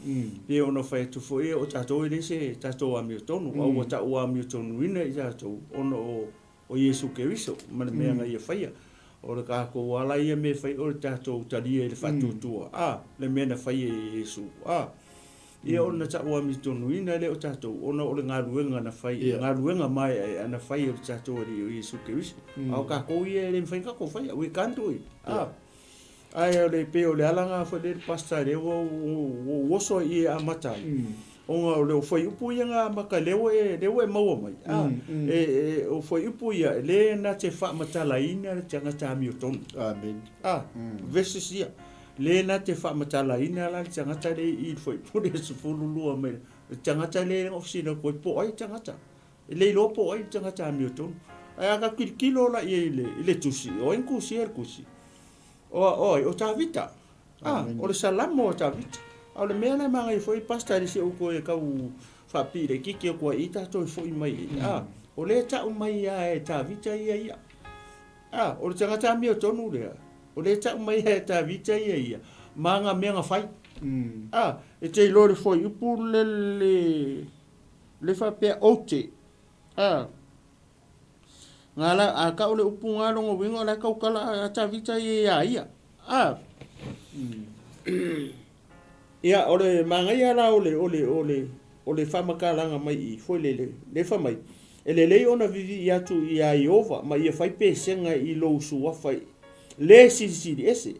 Pe ona whai tu fo e o tātou i rese tātou a mi o tonu. Au o ta ua mi o tonu ina i tātou. Ona o Yesu Keriso, mana mea ngā ia whaia. O le kako wala ia me whai o le tātou taria i le whatutua. Le mea na whaia i Yesu. Ia ona ta ua mi tonu ina le o tātou. Ona o le ngā ruenga na whai. Ngā ruenga mai ana whai o le tātou i o Yesu Keriso. Au kako ia le mwhai kako whaia. Ui kanto i. Ai o le pe o le alanga whai le pasta le o woso i a matai. O ngā o le o whai upu ia ngā maka lewa e maua mai. O whai upu ia le na te wha matala ina le tangata mi o tonu. Amen. Versus ia. Le na te wha matala ina la le tangata le i whai pure se fululua mai. Le tangata le ofisina koe po ai tangata. Le lo po ai tangata mi o tonu. Ai aga kilo la i le tusi. O inkusi e kusi. O ta vita. O le salamo o ta vita. Au le mea na manga i foi pasta le se uko e kau whapire kiki o kua i tato i foi mai. O le tau mai e ta vita ia. O le tangata mi o tonu lea. O le tau mai e ta vita ia. Manga mea nga whai. E te ilore foi upu le whapea ote. Ngā la a kau le upu ngā rongo wingo la kau kala a ta vita ia. Ia ole mangai ala ole whamakalanga mai I foi le whamai. E le ona vivi I atu I a Iova, ma ia whai pēsenga I lo sua whai. Le siri ese,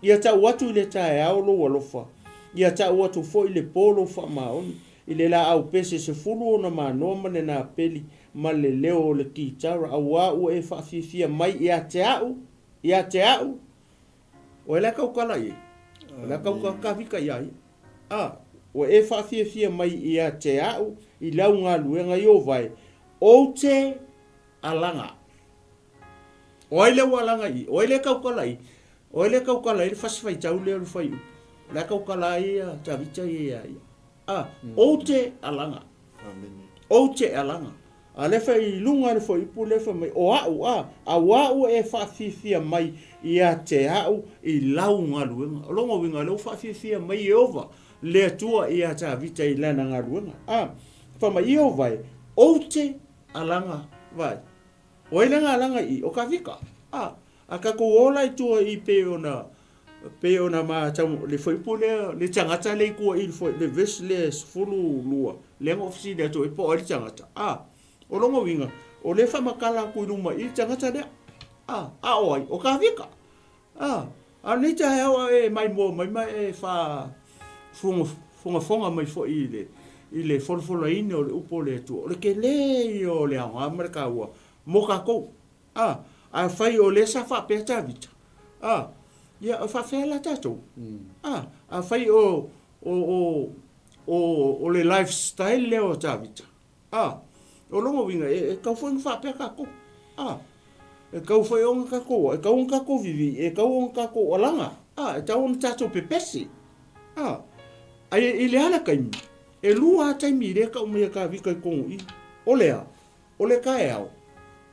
ia tau atu I le tae aolo walofa. Ia tau atu foi le polo whamaoni. I le la au pese se fulu ona manoa mane na peli, ma le leo le kitara, au au e whawhifia mai ia te au. O e la kaukala I. La ka vika ia. O e fia mai ia te au I lau ngā luenga I o vai. O te alanga. O ele walanga I. O ele kaukala I. O ele kaukala I le fasifai tau leo le fai. La kaukala ia ta vita ia. O te alanga. O te alanga. A le fai lunga le fai ipu le fai mai. O au a wau e fia mai ia te au I lau ngā luenga. Longa winga leo fia mai I ova. Le tua ia ta vita I lana ngā luenga. Fama I o vai. O te alanga vai. O ele ngā alanga I. O ka vika. A ka ko ola I tua I pe ona ma tau le foi pule le tangata le ko I le vesle fulu lua. Le ofisi le to I po le tangata. O longa winga. O le fa makala ko luma I tangata le. Oi. O ka vika. A ni ta e mai mo mai e fa fonga mai fo I le folfola ine o le upo le tu. O le ke le o le anga Amerika ua. Mo ka kou. A fai o le sa fa pe ta vita. Ia o fa fe la tatou. A fai o le lifestyle le o ta vita. O longo winga e kau foi fa pe ka kou. E kau foi on ka kou. E kau on ka kou vivi. E kau on ka kou olanga. E tau on tatou pepesi. Ai ile ala kaimi. E lua taimi le ka umia ka vika I kongu I. O le ka e au.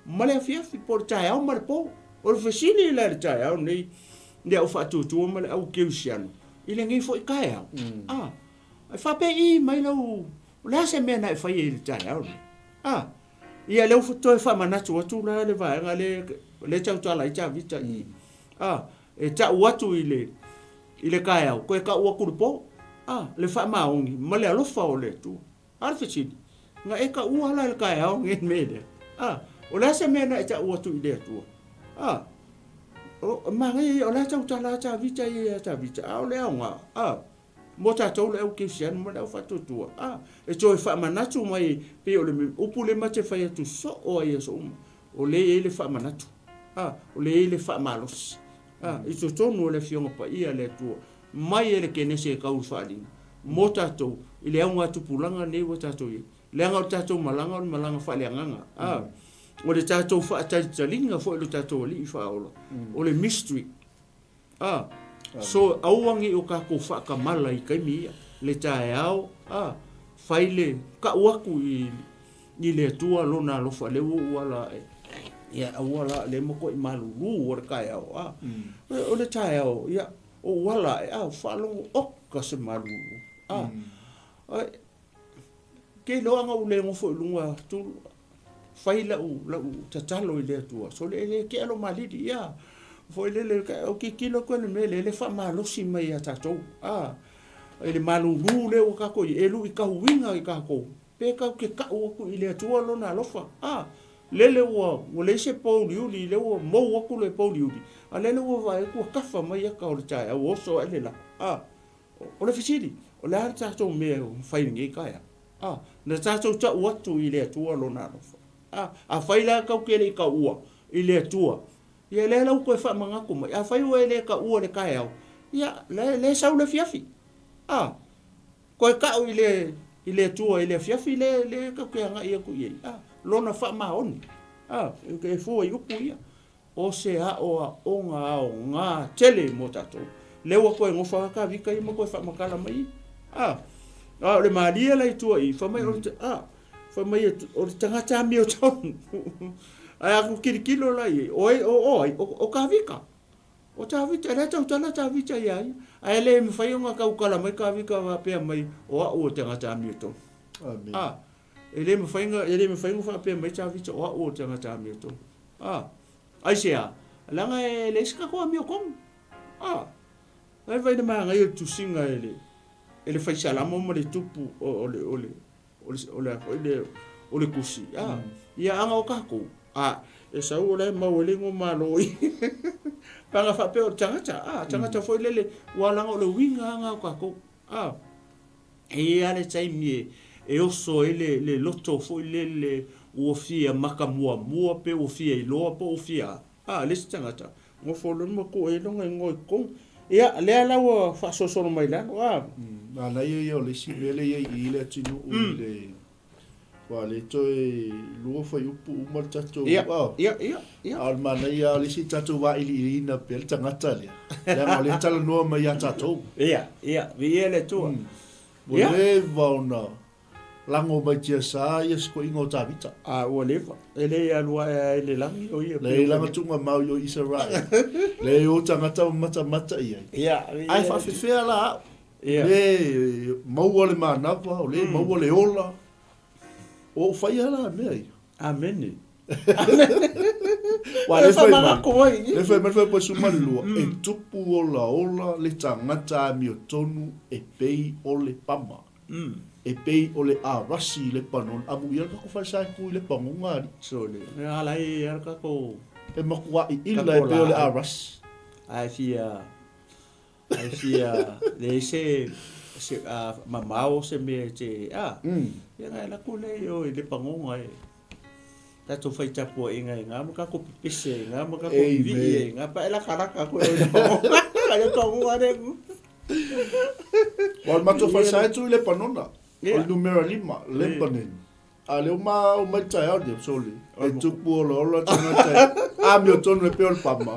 Male fiafi po le tae au male po. O le fasini le tae au nei. Nea o whatutua male au keusiano. I le ngi fo I ka e au. Ai whape I mai lau. Le ase mea na e whai e le tae au. Ia leu futo e whamanatu atu la le vaenga le tautala I ta vita I. E ta uatu I le ka e au. Ko e ka ua kuru po. Le fa maongi male alofa o le tu arfechini nga e ka ua la le ka au ngen mele o la se mena e ta ua tu ile tu o mangi o la ta vita ia ta vita o le nga mota to le o kisian mo le fa tu tu e to fa manatu mai pe o le upule mate fa tu so o ia so o le fa manatu o le fa malos i to tonu le fionga pa ia le tu mai ele ke nese ka ulfalina mo tatou I le aunga tupulanga nei wa tatou le anga tatou malanga fa le anga o le tatou fa talinga fo le tatou li fa o le mystery so auangi o ka ko fa ka mala I kaimi le tae au faile ka waku I le tua lona lo fa le wala ia wala le mo ko I malulu o ka au o le tae au ia o wala whalongo oka se maru. Ke loanga u le ngofo lunga tu whai lau tatalo I le atua. So le ke alo malidi ia. Fo le o ki kilo kone me le wha malosi mai a tatou. Le malulu le o kako I elu I ka huinga I kako. Pe ka ke ka uaku I le atua lona alofa. Lele ua le se pauli uli le ua mou aku le pauli uli a lele ua vai kua kafa mai aka o le tae au oso ele la o le fisiri o le hara tātou mea whai ngi kaya na tātou ta uatu I le atua lona alofa a whai la kau kere I ka ua I le atua ia le lau koe wha mangaku mai a whai ua le ka ua le kaya au ia le sau le fiafi koe kau I le atua I le fiafi le kau kea ngai aku iei lona fa maoni ke fo I upu ia o se o nga tele mo tato le wa ko ngofa ka vika I mo ko fa makala mai le malia la tu I fa mai fa mai o tanga ta mi o ton ai ku kilo la I o ka vika o ta vita le ta vita ia ai le mi fa nga ka ukala mai ka vika va pe mai o tanga ta mi o ton ele me fainga fa pe mai cha vita o tanga ta mi to ai sia langa le ska ko mi kom ai vai de manga eu tu singa ele fai sala mo le tupu ole kusi ia anga o kako e sa o le mau le ngo malo panga fa pe o tanga foi lele wala ngo le winga anga o kako e ale tai mi e oso ele loto foi le o fia makamua mua pe o fia I loa po o fia le tangata ngo folo mo ko e longa ngo ko ia le la wo fa so so mai la wa na na ye o le si le ye I le tinu u le wa le toi luo fa yupu uma tato ia wa ia al mana ia le si tato wa ili ina pel tangata le ya le tala no ma ya tato ia vi ele tu bo le va na lango ba tia sa ia sko ingo tavita a o le fa ele ia lua ele langi o ia le langa tunga mau yo Israel le o tangata mata ia ai fa fe la le mau le mana va o le mau le ola o fai ala me amen wa le fai ma ko ai le fai ma po sumalu e tupu ola le tangata mi o tonu e pei o le pama e pei o le arasi le panon amu ia ko fai sai ku le pangonga so le ala i ka ko e makua I illa e pei o le aras ai fia le se mamao se me te ia ngai la ko le yo le pangonga e ta to fai tapo e ngai nga mo ka ko pise nga mo ka ko vi nga pa ela karaka ko e ka ko ngare wal mato fai sai tu le panona o numero 5 le panen ale uma tai au de soli e tupu ola tangata a mi o tonu e pei o le pama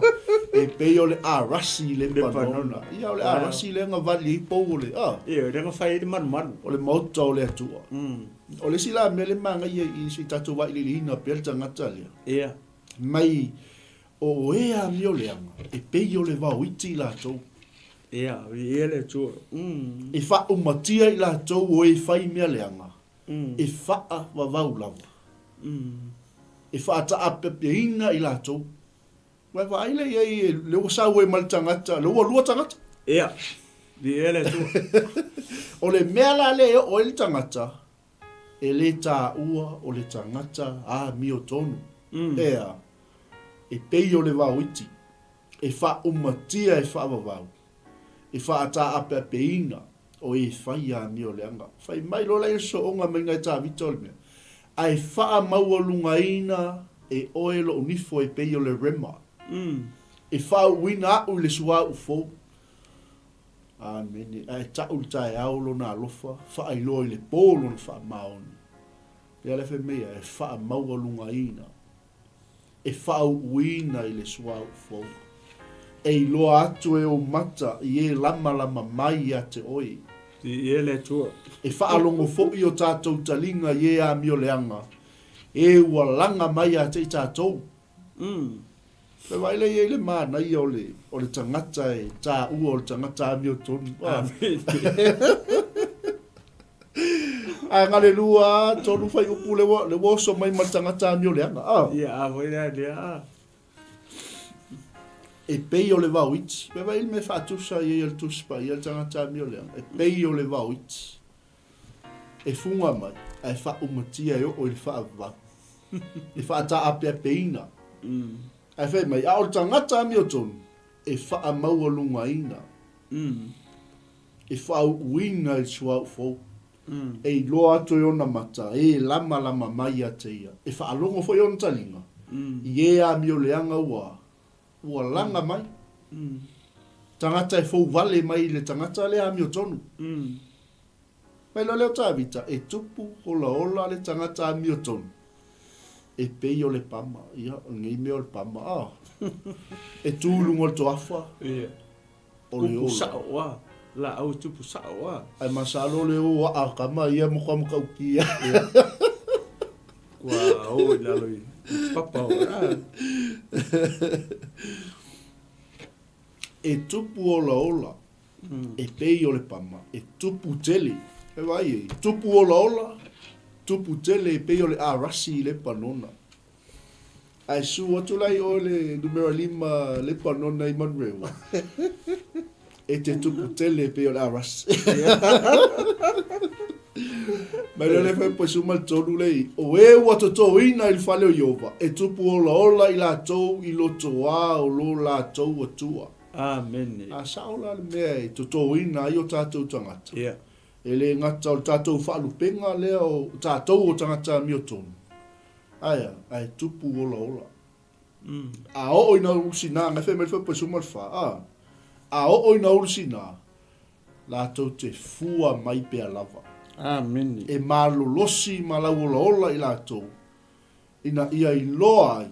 e pei o le arasi le panona ia o le arasi le nga vali po le ia le nga fai de man o le mauta o le atua o le sila me le manga ia I si tatu wa ili hina pel tangata le ia mai o ea mi o le anga e pei o le vau iti la tau ia vi ele tu e fa umatia I la tau o e fai mea le anga e fa wa vau lava e fa ta ape ina I la tau wa va ile ye le o sa we mal tangata le o lua tangata ia vi ele tu o le mea la le o le tangata e le ta ua o le tangata a mi o tonu ea e pei o le vau iti e fa umatia e fa wa vau e fa ta ape ina o e fai a mi o le anga fai mai lo le so onga me ngai ta vitol me ai fa mau lunga ina e oelo unifo e pei o le rema e fa wina u le sua u fo amen ai ta u tai au lo na lofa fa ai lo le polo na fa maoni pe le fe me e fa mau lunga ina e fa wina i le sua u fo e lo atu e o mata I e lama mai a te oi vi ele tu e whaalongo fo'i o tātou talinga i a mi o leanga e ua langa mai a te I tātou pe waile i le mana I o le tangata e tā ua o le tangata a mi o tonu a ngale lua tonu fai upu le woso mai ma tangata a mi o leanga ia a voina dia e pei o le vau iti. Pe vai me whātusa i el tuspa i el tangata mi o leanga. E pei o le vau iti. E funga mai, ai wha umatia e o le wha avā. E wha ta apea peina. Ai whai mai, a o tangata mi o tonu, e wha maua lunga ina. E wha uina i sua u fau. E lo ato i ona mata, e lama mai a te ia. E wha alongo fo i ona talinga. I e a mi o leanga ua langa mai. Tangata e fau vale mai le tangata le ami o tonu. Mai lo leo tāwita, e tupu ola le tangata ami o tonu. E pei o le pama, ia, ngei mea o le pama, E tūlungo le toafa. O le ola. Sao la au tupu sao Ai masalo le o a kama ia mo kwa muka ukia. Wa o la loi. Papa E tupu ola. E pei o le pama. E tupu tele. E vai e. Tupu ola. Tupu tele e pei o le arasi le panona. Ai su atu lai o le numero 5 le panona I Monrewa. E te tupu tele e pei o le arasi. Mai le fai po suma tonu lei. O e ua toto ina il fale o Iova. E tupu ola I la tou I lo toa o lo la tou o tua. Amen. A saola le mea e toto ina I o tātou tangata. Yeah. E le ngata o tātou whaalupenga lea o tātou o tangata mi o tonu. Aia, ai tupu ola. A o ina usina ngai fai mai fai po suma le wha. a o ina ursina la tau te fua mai pea lava Amen. e malolosi malauola i la tau ina ia i loa ai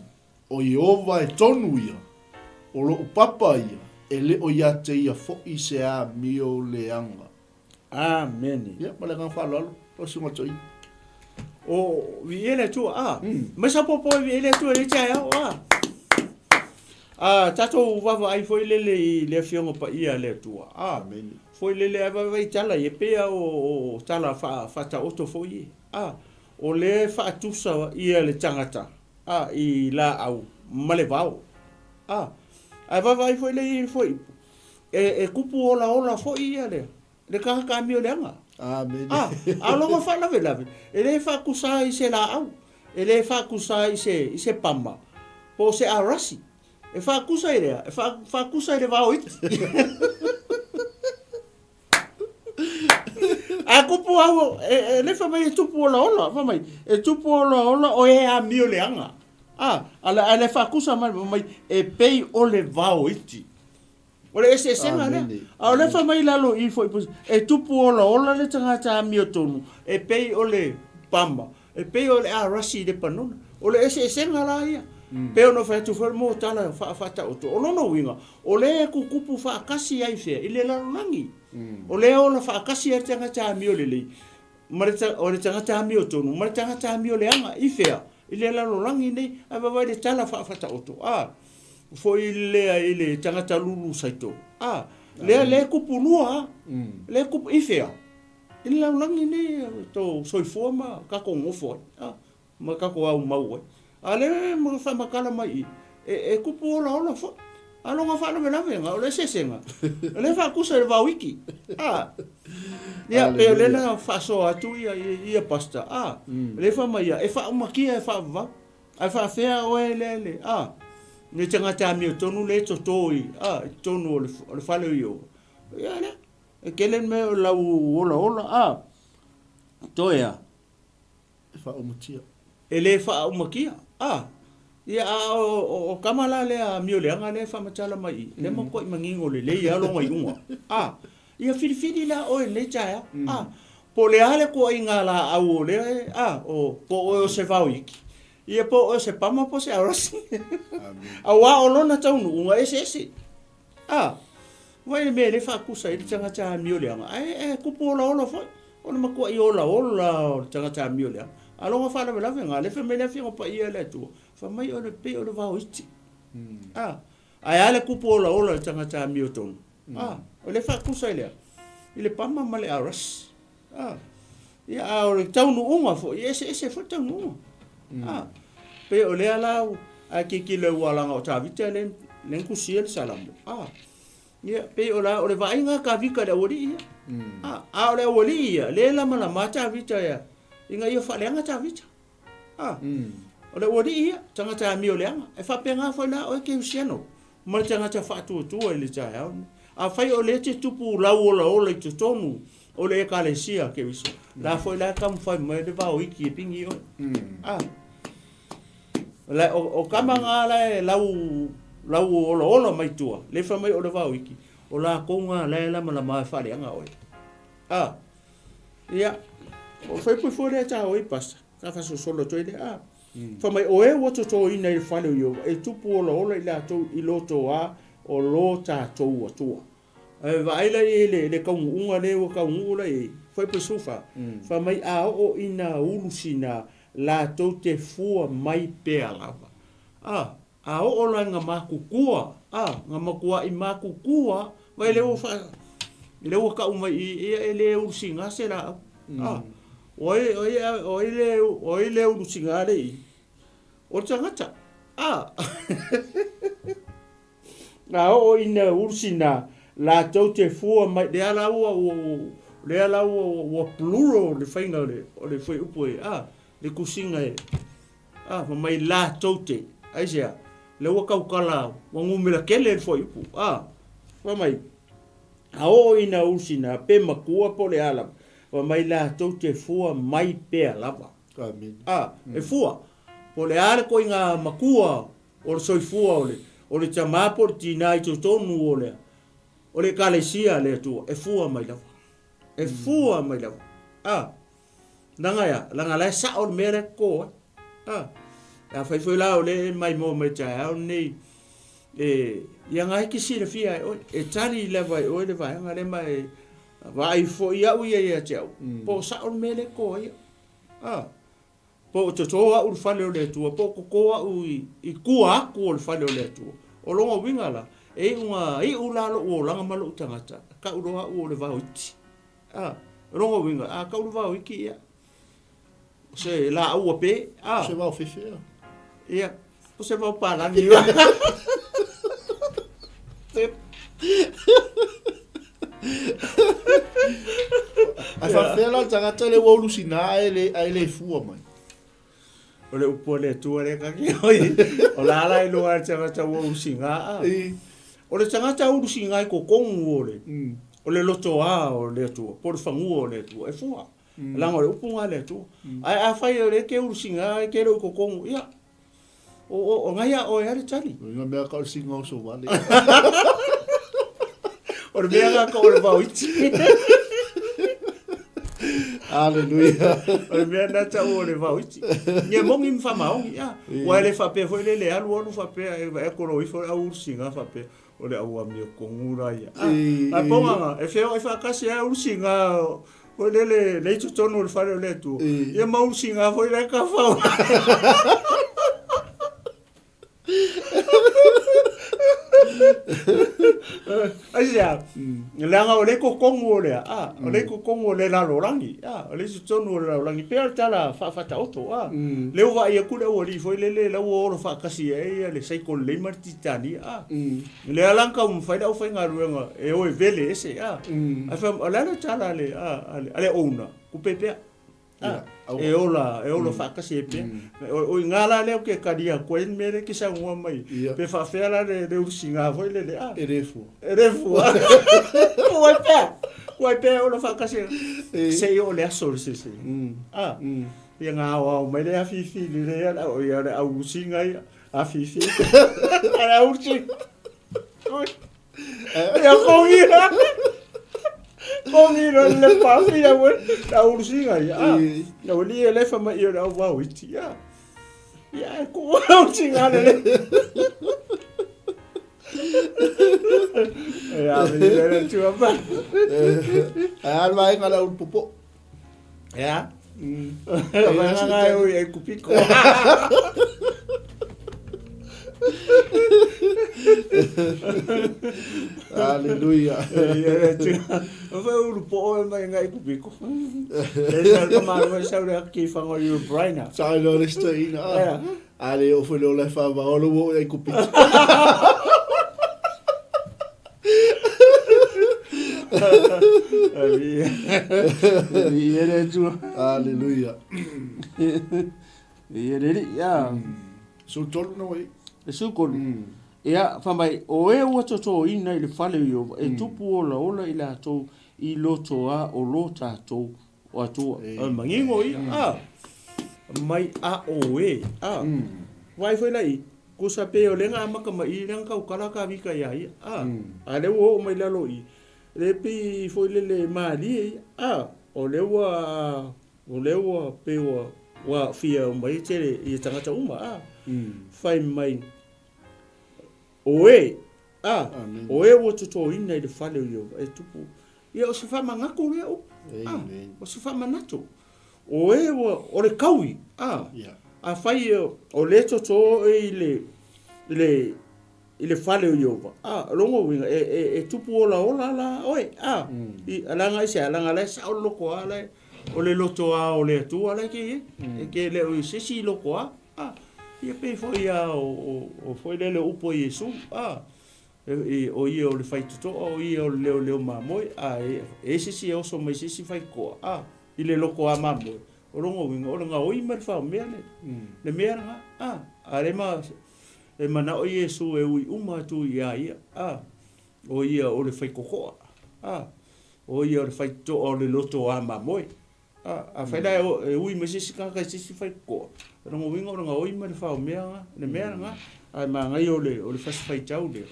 o Iova e tonu ia o lo papa ia e le o ia te ia fo'i se a mio leanga Amen. ia ma le ngang whalalo o sunga toi O vi ele tu ma sa popo vi ele tu le tia tato vava ai foi le fiongo pa ia le tu amen foi le vai tala e pea o tala fa ta oto foi o le fa tusa ia le tangata i la au male vau ai vava ai foi le foi e kupu ola foi ia le ka mi leanga amen alonga fa la vela ele fa kusa i se la au ele fa kusa i se pamba po se arasi e fa kusa ile e fa kusa ile va oit a kupu au ele fa mai tupu ola fa mai e tupu ola o e a mio leanga ale fa kusa mai e pei ole va oiti ole ese senga le ole fa mai lalo I foi e tupu ola le tangata mio tonu e pei ole pamba e pei ole a rasi de panona ole ese senga la ia pe ono fa tu for mo tala fa ta oto ono no winga ole ku kupu fa kasi ai fe ile la langi ole ona fa kasi e tangata mio le marita ole tangata mio tonu marita tangata mio le anga I fe ile la langi nei ava vai de tala fa ta oto foi ile tangata lulu saito le kupu lua le kupu ifea ile la langi ni to soi forma ka ko ngofo ma ka ko au mau ale mo fa makala mai e kupu ola fo alo nga fa no vela venga ole sesenga le fa kusa le va wiki ya pe le na fa so atu ia pasta le fa mai e fa makia e fa va ai fa fea o le ni tangata mi tonu le totoi tonu le fale yo ya le e kelen me la ola toya fa umutia ele fa umakia ya o kamala le mi le anga le fa machala mai le mo ko mangingo le ya lo ngai unga ya fili la o le cha po le ale ko ingala au le o po o se va wiki ia po o se pama po se arasi awa o lona taunu unga ese vai me le fa kusa I tanga cha mi ole anga kupu ola foi ona makua I ola tanga cha mi ole alonga fa la venga le fe me le fingo pa ia le tu fa mai ole pe ole va oiti ai ale kupu ola tanga cha mi oton ole fa kusa ile pama male aras ia o taunu unga fo ese fo taunu pe ole ala a ki le wala nga ta vita len kusia salamu ia pe ola ole vai nga ka vika le ori ole ori le la mala mata vita ya inga ia fa lenga ta vita ole ori tanga ta mi ole e fa penga fo la o ke usiano mo tanga ta fa tu ile ta ya a fai ole te tupu la ola te tonu ole ka le sia ke viso la fo la kam fa mo de va o ki pingi o la o kamanga la ola mai tua le fa mai o le va wiki o la konga la ma fa le anga o ia o foi fo le ta o passa ka fa so solo to ile fa mai o e woto to ina I fa le yo e tupu ola ila to I loto o lo ta to o tua vai la le ka unga le o ka unga le foi sufa fa mai a o ina ulusina la to te fua mai pea lava a o la nga makukua nga makua I makukua vai le o fa le o ka uma I le o singa se la o le o singa le o tangata o ina ursina la to te fua mai le ala o plural le fainga o le foi upo le kusinga fa mai la tote aisia le waka ukala wangu mila kele foi upo fa mai o ina usina pe makua po le ala fa mai la tote fua mai pe lava amen e fua po le ala ko inga makua o soi fua o le tama po tina I to tonu o le kalesia le tu e fua mai lava e fua mai lava nanga ya langa la sa o mere ko a fai la o le mai mo me cha o nei ia ngai ki si le fia e tari leva o le vai ngale mai vai fo ia u ia cha po sa o mere ko po to toa u fale o le tu po ko u I kua ko o fale o le tu o longa wingala e ula lo o langa malo tangata ka uroa o le vauti longa winga ka uroa wiki ia se la o pe se va ofefe ia o se va para ni a fa fela tangata le wo lusina ele fua mai o le upo le tu le ka ki o la la lo a tangata wo lusinga o le tangata wo lusinga ko kongu o le o le loto o le tu por fangu o le tu e fua langa o upo nga le tu a fai o le ke lusinga ke ro ko kongu ia o ngaia o ya le tali nga mea ka singa o so vale o le mea ka o le vauiti Aleluia. O le mea nata o le vauiti nye mongi mfamaongi ia wa le fape foi le alu alu fape e koro ifo a ursinga fape o le au amio kongura ia a ponga e feo e fa kasi a ursinga o le tutono le fare o le tu ia ma ursinga foi le ka fao Asia, langa o le ko kongo le o le ko kongo le la lorangi o le tonu le lorangi pe tala fa ta auto le va ia ku le o li foi le la o fa kasi le sai ko le martitani le alanka fa da fa ngaruenga e o vele ese a fa la tala le ale ona ku pepe e ola fa kasi pe o ngala le ke kadia ko en mere ki sa ngwa mai pe fa fela de ursinga foi le erefu o pe ola fa kasi se o le asol se ia nga o mai le afifi le ala o ia a ursinga afifi ala ursinga ia kongira Kongi le pafi ya we la ursinga ya ya oli ele fa ma ia va witi ya ko ursinga le ya le tu apa al vai ngala un popo ya va nga o e kupiko Aleluia. Fa u po mai ngai ku biko. Esa ka ma ma sa ora ki fa ngo you brainer. Sa lo le steina. Ale o fo lo le fa va o lo e ku biko. Aleluia. Ya. So tolu no e. Su ko ia fa mai o e o to ina le fale yo e tupu ola i la to I loto o lota to o to mangingo I mai a o e vai foi lai ko sa pe o lenga maka mai lenga ka kala ka vika ia a le o mai la lo I le pi foi le mali o le wa pe wa fia mai tere I tangata uma fai mai oe o to ina le fale yo e tupu ia o se fa mangako le o o se fa manato oe o le kaui a fai o le to ile fale yo longo winga e tupu ola la oe I alanga se alanga la sa o loko ala o le loto o le tu ala ke le o se loko ia pe foi o foi le upo Yesu o ia o le fai tuto o ia o leo mamoi e se o so mai se fai ko I le loko a mamoi o longo winga o nga o I mer fa mea le mea nga are ma e mana o Yesu e ui uma tu ia o ia o le fai koko o ia o le fai to o le loto a mamoi a fai dai e ui me se ka se fai ko rongo winga ronga oi ma le fa le mea nga ai ma ngai o le fas fai tau le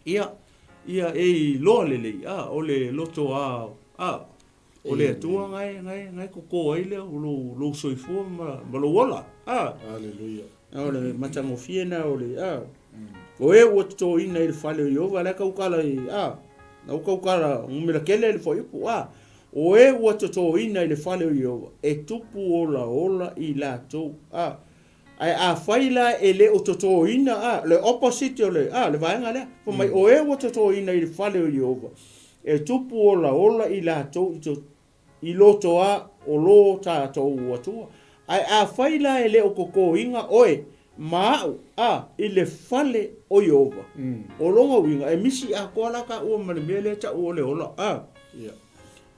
ia ia e loa lele o le loto o le atua ngai koko ai le lo soifua ma lo ola Hallelujah. o le matango fiena o le o e o to ina i le fale o Iova le kaukala i na kaukala umila kele le foi o e o to ina i le fale o Iova e tupu ola i la to ai a faila ele o to ina le opposite o le vaenga le po mai o e o to ina i le fale o Iova e tupu ola i la to i loto o lo ta to o to ai a faila ele o koko inga oe mau i le fale o Iova o longa winga e misi a koala ka o mane mele ta o le ola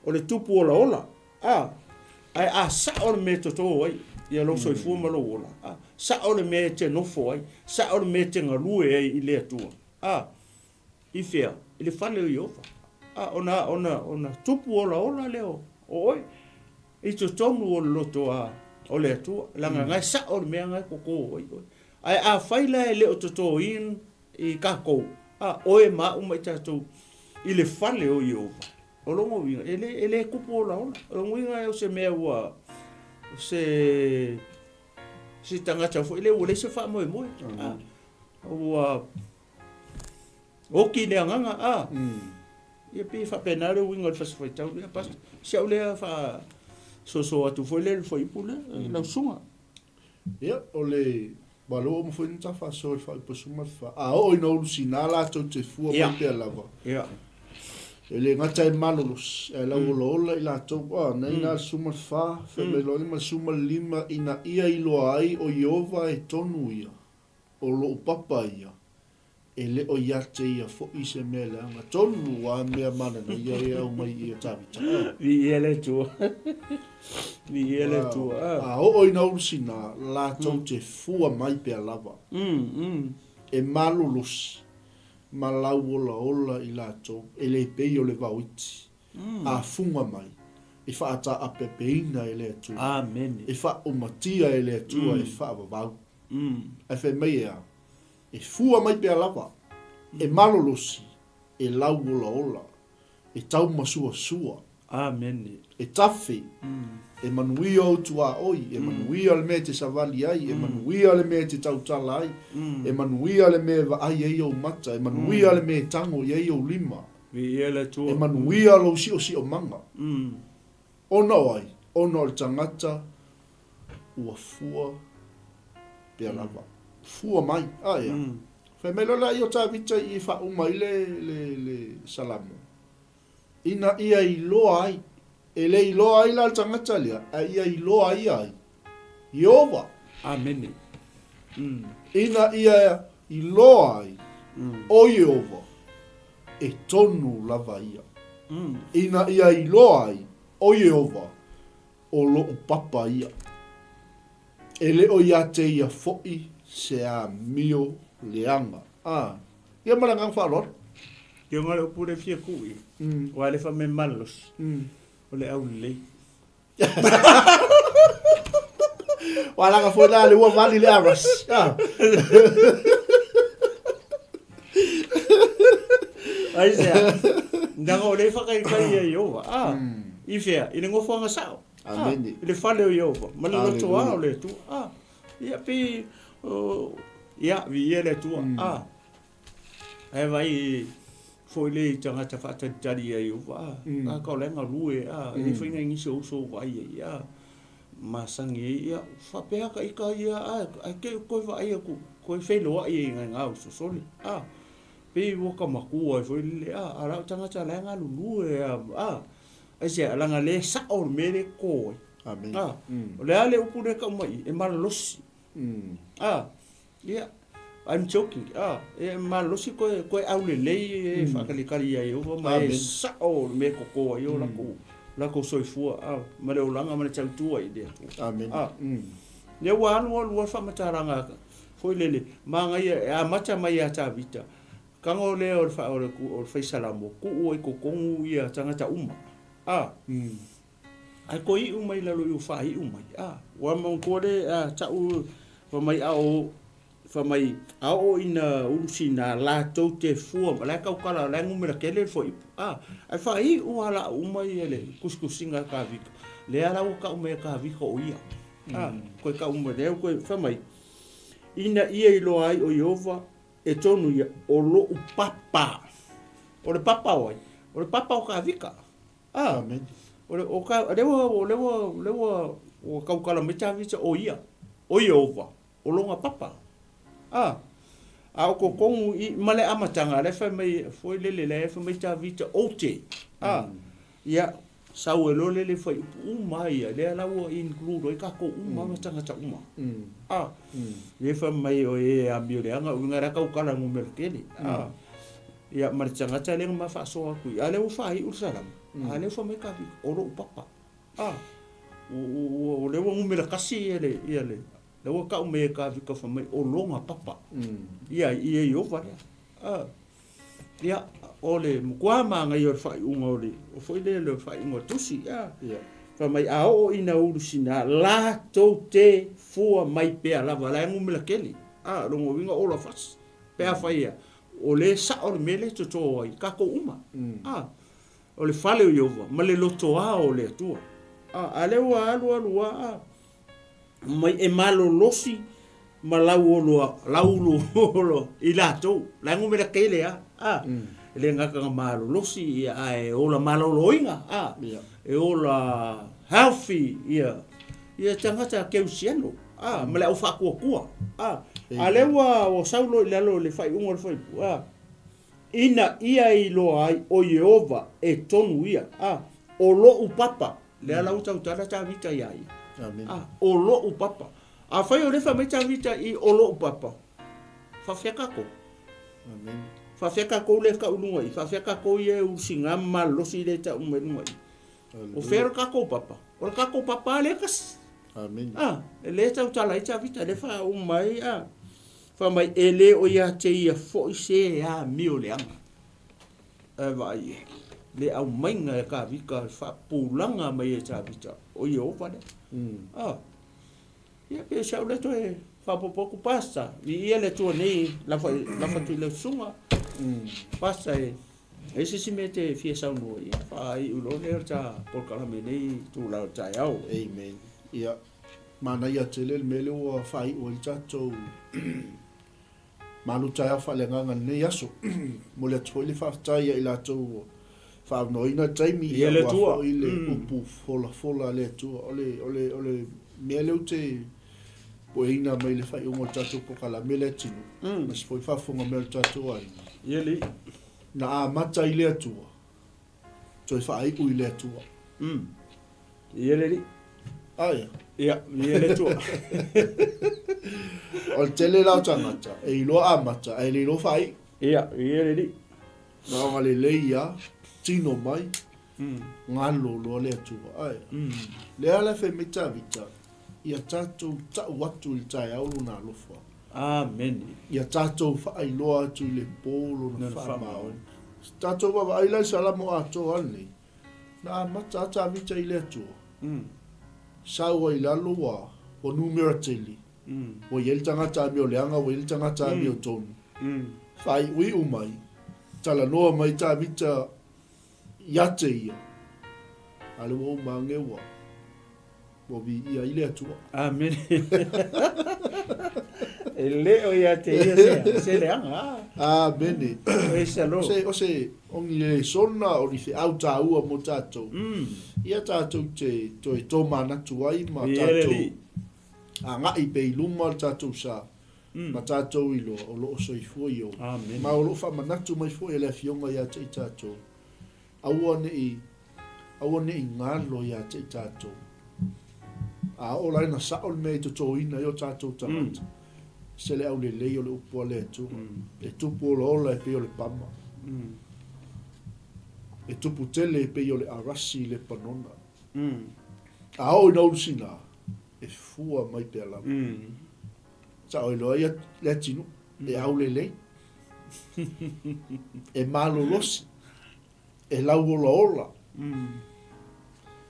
o le tupu ola ai a sa o le me to ai ia lo soifu ma lo ola sa o le me te no foi sa o le me te ngalue ai i le atua i fea i le fale o Iova ona tupu ola leo oi i to tonu o loto o le atua langa ngai sa o le mea ngai koko oi ai a faila e le o toto in i kako oe ma uma i tatou i le fale o Iova o longo winga ele kupu ola o winga o se mea ua se tangata fo ele ule se fa moe ua oki le anganga ia pi fa penare winga o fasfai tau ia pas sia ule fa so atu fo le fo ipule la sunga o le Balo mo foi nta fa so fa po suma fa. O ino sina la to te fu mo te lava. Ele ngata e malus e la lola i la to na ina suma fa me lo ma suma lima ina ia i lo ai o Iova e tonu ia. O lo papa ia. Ele o ia te ia fo i se mele anga tonu wa mea mana na ia o mai ia tavita. Vi ele tu. Vi ele tu. O ina sina la to te fu mai pe lava. E malulus malau ola i la to ele pe o le vauiti. A funga mai. E fa ata a pepeina ele tu. Amen. E fa o matia ele tu e fa vau. E fe meia. E fua mai pe lava. E malulusi. E lau ola. E tau masua. Amen. E tafi. E manuia o tua oi. E manuia le me te savali ai. E manuia le me te tautala ai. E manuia le me va ai ei o mata. E manuia le me tango ei o lima. E manuia lo si o manga. Ono ai. Ono le tangata. Ua fua pe lava. Fua mai. Ia. Fe me lola i o ta vita i fa umai le salamu. Ina ia i loa ai. Ele i loa ai la tangata lia. Ia i loa ai. Iova. Amen. Ina ia i loa ai. O Iova. E tonu lava ia. Ina ia i loa ai. O Iova. O lo papa ia. Ele o ia te ia foi se a mio leanga. Ia marangang whalor. Ia ngale o pure fia kui. O ale fa me malos. O le au lei. Walanga foi la le ua vali le aras. Ai sea. Ndanga o le whakai kai ia Iova. I fea, i le ngofo anga sao. Amen. I le fale o Iova. Ma le loto o le tu. Ia pi... Ia, vi ia le tua. Ai vai foi le tangata whata tari ai Iova. Ka lenga rue. I whainga ngiso uso vai ia. Masangi ia. Whapea ka ika ia. Ai ke koe vai aku. Koe whelo ai i ngā uso soli. Pe waka makua. Foi le. Arau tangata lenga lulu. Ai se alanga le sao mere koe. Amen. O le ale upure ka mai. E maralosi. Yeah, I'm joking. E malosi koe au le lei e whakalikari ai o ma e sao me koko ai o lako soifua. Ma le olanga ma le tautua i dea. Amen. Ne ua anu o lua whamataranga foi lele. Ma ngai a mata mai a tā vita. Kango le o le whaisalamo. Ku ua i kokongu i a tangata uma. Ai ko i umai lalo i u whai umai. Wa mong kore tau wa mai au Famai ao ina ulusina la tau te fua la kau kala la ngumera kele foi ai fai uala umai ele kuskusinga ka vika le ala o ka ume ka vika o ia ko ka ume le ko famai ina ia ilo ai o Yehova e tonu ia o lo upapa o le papa oi o le papa o ka vika Amen. o ka lewa o kau kala me vita o ia o Yehova o longa papa au ko kongu I male amatanga le fa mai foi le fa mai ta vita ote ia sau lo le fa mai le la wo include ka ko matanga ta le fa mai o e ambio le anga ngara ka kala ngo merkeli ia marchanga ta le ma fa so ku ale u fa I ursalam ale fa mai ka o lo papa o le wo ngumela kasi ele le wa ka me ka vika fa mai o longa papa ia yo va ia ole mkwa manga yo fa unga ole o foi le fa unga tusi fa mai a o ina urusina la to te fua mai pe la vala ngumela keli longo winga ola fas pe a fa ia o le sa o mele to to I ka ko uma o le fale yo va ma le loto o le tua ale wa alua mai e malo losi ma laulo I latou la ngumera kele le ngaka malo losi e ola malo loinga e ola healthy ia tangata ke usiano ma le au fa kua ale wa o saulo le lo le fai ungo le fai ina ia I lo ai o Yehova e tonu ia o lo upapa le ala uta ta vita ia Amen. O lo upapa. A fai o le fa meta vita I o lo upapa. Fa feka ko. Amen. Fa feka ko le ka ulunga I fa feka ko ye u singama lo si le ta umenunga I. O fer ka ko papa. O ka ko papa le kas. Amen. Le ta utala I ta vita le fa umai fa mai ele o ya te ia fo se ya mi o le anga. Vai. Le au mainga ka vika fa pulanga mai ta vita. O yo fa le. Ia pe sa le to e fa poco pasta. Ia le to nei la fa tu le sunga. Pasta e se mete fie sa no ia fa I ulo le ta por kala me nei tu la ta au. Amen. Ia mana ia tele mele o fai o chacho manu cha fa le nganga nei aso. Mo le tole fa ta ia ila to fa no ina taimi ia le tua ile upu fola le tua ole mele te po ina mai le fai o chacho po kala mele tinu mas foi fa fonga mele chacho ai ia le na mata ile tua toi fa ai ile tua ia le ia le tua o tele la tangata e lo amata e le lo fai ia le na ngale leia tino mai ngalo lo le tua ai le ala fe meta vita ia tato ta watu il tai au na lo fa amen ia tato fa ai lo atu le polo na fa ma tato ba ai la sala mo ato ani na mata ta vita ile tua sa o ila lo wa o numero tele o yel tanga ta mi o leanga o yel tanga ta mi o ton fai ui umai tala noa mai ta vita yate ia ale o mange wa o vi ia ile atua amen ele o ia te ia se le anga bene e salo o se ongi le sona o ni se auta ua mo tato ia tato te to mana tuai ma tato nga I pe luma tato sa ma tato ilo o lo so I fu io ma o lo fa manatu mai fu ele fionga ia te tato awane I ngalo ia te tato o la na sa o me to ina yo tato tamata se le au le o le upo le tu e tupu lo la pe o le pama e tupu tele pe o le arasi le panona o no sina e fua mai pe ala sa o lo ia le tinu e au le e malo losi e lau ola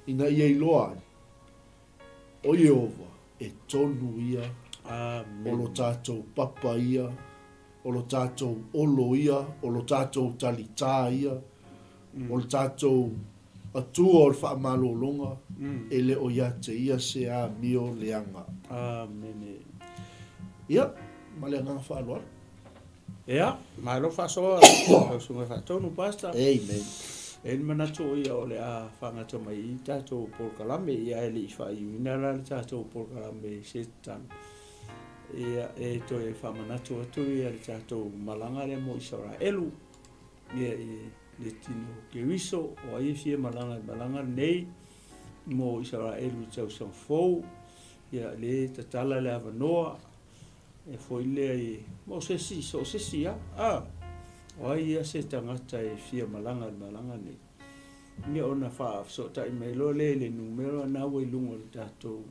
ina ia I loa o Yehova e tonu ia Amen. o lo tātou papa ia, o lo tātou olo ia, o lo tātou talitā ia, o lo tātou atua o le whaamalolonga, e le o ia te ia se a mio leanga. Amen. Ia, ma le ngā whaaloa. Ia, mai lo whasoa, o sunga whatonu pasta. Amen. E ni manatu ia o le a whangata mai i tātou porkalame, ia e li whai uinara le tātou porkalame se tanu. Ia e to e whamanatu atu ia le tātou malanga le mo isara elu. Ia e le tino ke wiso o ai fie malanga nei mo isara elu tau sang fou. Ia le tatala le avanoa. E foi le ai mo sesi so sesi ya o ai ia se tangata e fia malanga nei ni ona fa so tai mai lo le numero na we lungo tato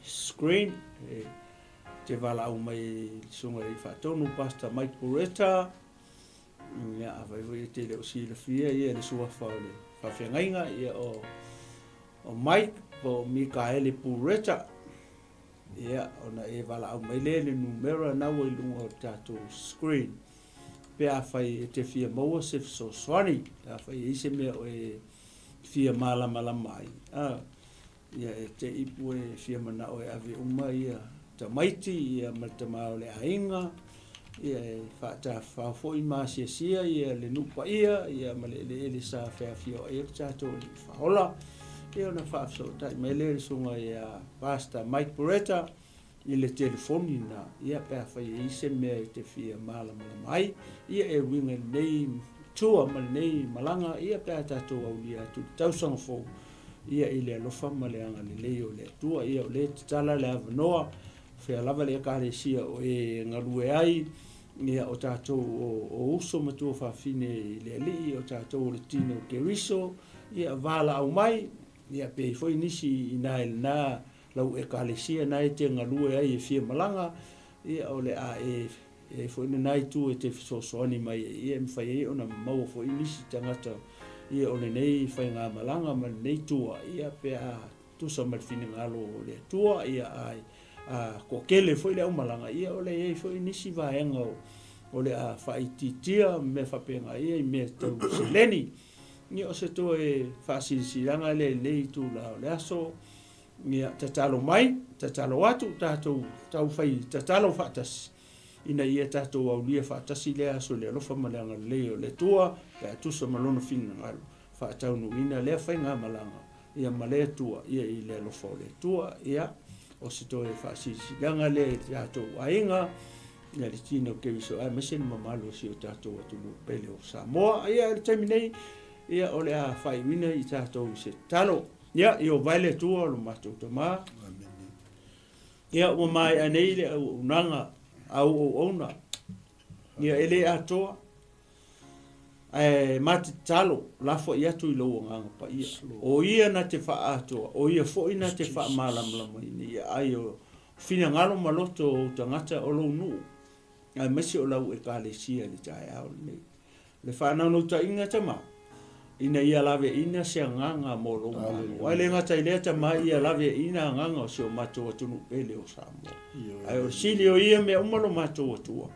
screen e te vala o mai sunga i fa tonu pasta mai pureta ia vai te le o si le fia ia le sua fa le fa fengainga ia o Mike po Mikaeli Pureta. Ia, ona e wala au mai le numero na wai lunga o tātou screen. Pea whai e te fia maua se so swani. A whai e se mea o e fia malama mai. Ia e te ipu e fia mana o e awe uma ia ta maiti, ia malta mao le ainga. Ia e whata whawhoi maa sia ia le nupa ia male le sa whea fia o e tātou li whaola. E ona whaafso tai mai le sunga ia Pastor Mike Pureta i le telefoni na ia pea whai e ise mea i te fia malama mai ia e winga nei tua ma nei malanga ia pea tātou au lia tu tausanga fō ia i le alofa ma le anga le leo le tua ia o le tala le avanoa whea lava le akare sia o e ngarue ai ia o tātou o uso matua whawhine i le ali o tātou o le tino ke riso ia vala au mai ia pe foi nisi ina na lau e kalesia na e te ngalue ai e fia malanga ia ole a e foi na tu e te soani mai ia me fai ona mau foi nisi tangata ia ole nei fai nga malanga ma nei tua ia pe a tu sa mal fine ngalo le tua ia ai a ko kele foi le malanga ia ole e foi nisi va enga ole a fai titia me fa penga ia me tu seleni ni o se to e fasilanga le tu la le aso ni tatalo mai tatalo atu tau fai tatalo fatas ina ia tato au lia fatasi le aso le lo famalanga le tua ka tu so malono finga ngalo fatau no ina le fai nga malanga ia male tua ia i le lo fo le tua ia o se to e fasilanga le tato ainga ia le tino ke viso a mesen mamalo si o tato atu no pele o Samoa ia le terminate ia ole a fai wina i tātou se talo. Ia, i o vaile tua lo matou tama. Ia, o mai anei le au unanga au o ona. Ia, ele atoa. Mati talo, lafo i atu i lo nganga pa ia. O ia na te wha atoa, o ia fo ina te wha malamlama ini. Ia, ai o fina ngalo maloto o tangata o lo nu. Ai mesi o lau e kale sia ni tae au nei. Le whanau no ta inga tama. Ina ia lave ina se nganga mo lo ai le ngata ile ta mai ia lave ina nganga o se o mato tunu pele o Samoa ai o silio ia me umalo mato tua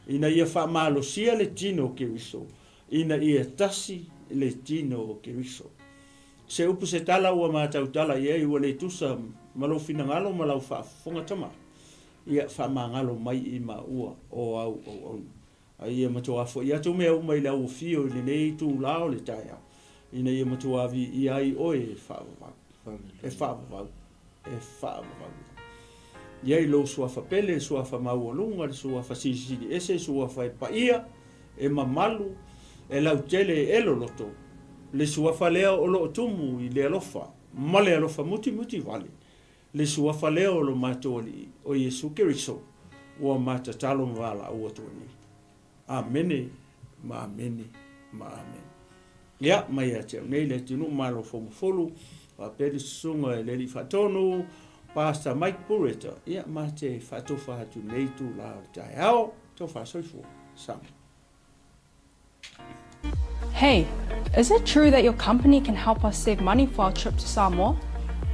ina ia fa malo sia le tino ke wiso ina ia tasi le tino ke wiso se upu se tala ua mata utala ia i wale tusa malo fina ngalo malo fa fonga tama ia fa mangalo mai i ma ua o au o ai ia mato afo ia tu me uma ile au fio le nei tu lao le taia ina ia matuavi i ai oe whaavavau. E whaavavau. Iai lo suafa pele, suafa maualunga, suafa sisiri ese, suafa e paia, e mamalu, e lau tele e elo loto. Le suafa lea o lo tumu i le alofa, ma le alofa muti vale. Le suafa lea o lo matoli o Yesu Keriso, ua mata talo mwala ua tuani. Amene, ma amene, ma amene. Ia, mai a te nei le tinu malo folu, a peri sunga e le li fatonu, Pastor Mike Pureta. Ia, ma te fatofa hatu nei tu la tai ao, to fa soifua, sam. Hey, is it true that your company can help us save money for our trip to Samoa?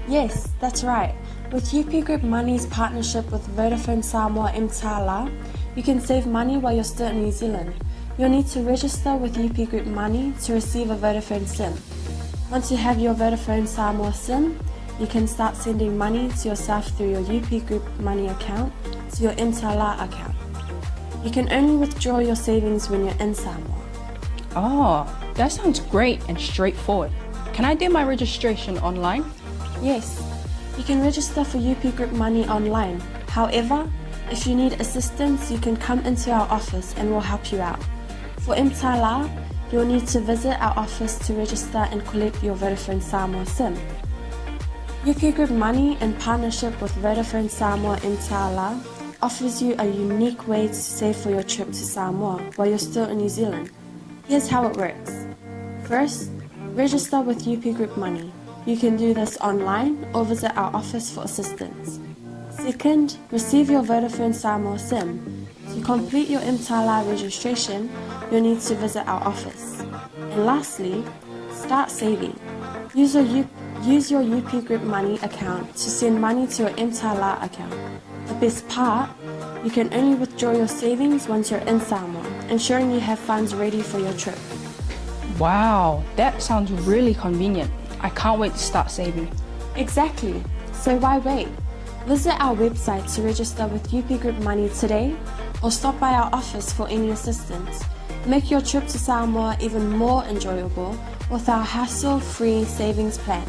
Yes, that's right. With UP Group Money's partnership with Vodafone Samoa Mtala, you can save money while you're still in New Zealand. You'll need to register with UP Group Money to receive a Vodafone SIM. Once you have your Vodafone Samoa SIM, you can start sending money to yourself through your UP Group Money account to your Mtala account. You can only withdraw your savings when you're in Samoa. Oh, that sounds great and straightforward. Can I do my registration online? Yes, you can register for UP Group Money online. However, if you need assistance, you can come into our office and we'll help you out. For Mtala, you'll need to visit our office to register and collect your Vodafone Samoa SIM. UP Group Money, in partnership with Vodafone Samoa Mtala, offers you a unique way to save for your trip to Samoa while you're still in New Zealand. Here's how it works. First, register with UP Group Money. You can do this online or visit our office for assistance. Second, receive your Vodafone Samoa SIM. To complete your Mtala registration, you'll need to visit our office. And lastly, start saving. Use your UP Group Money account to send money to your Mtala account. The best part, you can only withdraw your savings once you're in Samoa, ensuring you have funds ready for your trip. Wow, that sounds really convenient. I can't wait to start saving. Exactly. So why wait? Visit our website to register with UP Group Money today or stop by our office for any assistance. Make your trip to Samoa even more enjoyable with our hassle-free savings plan.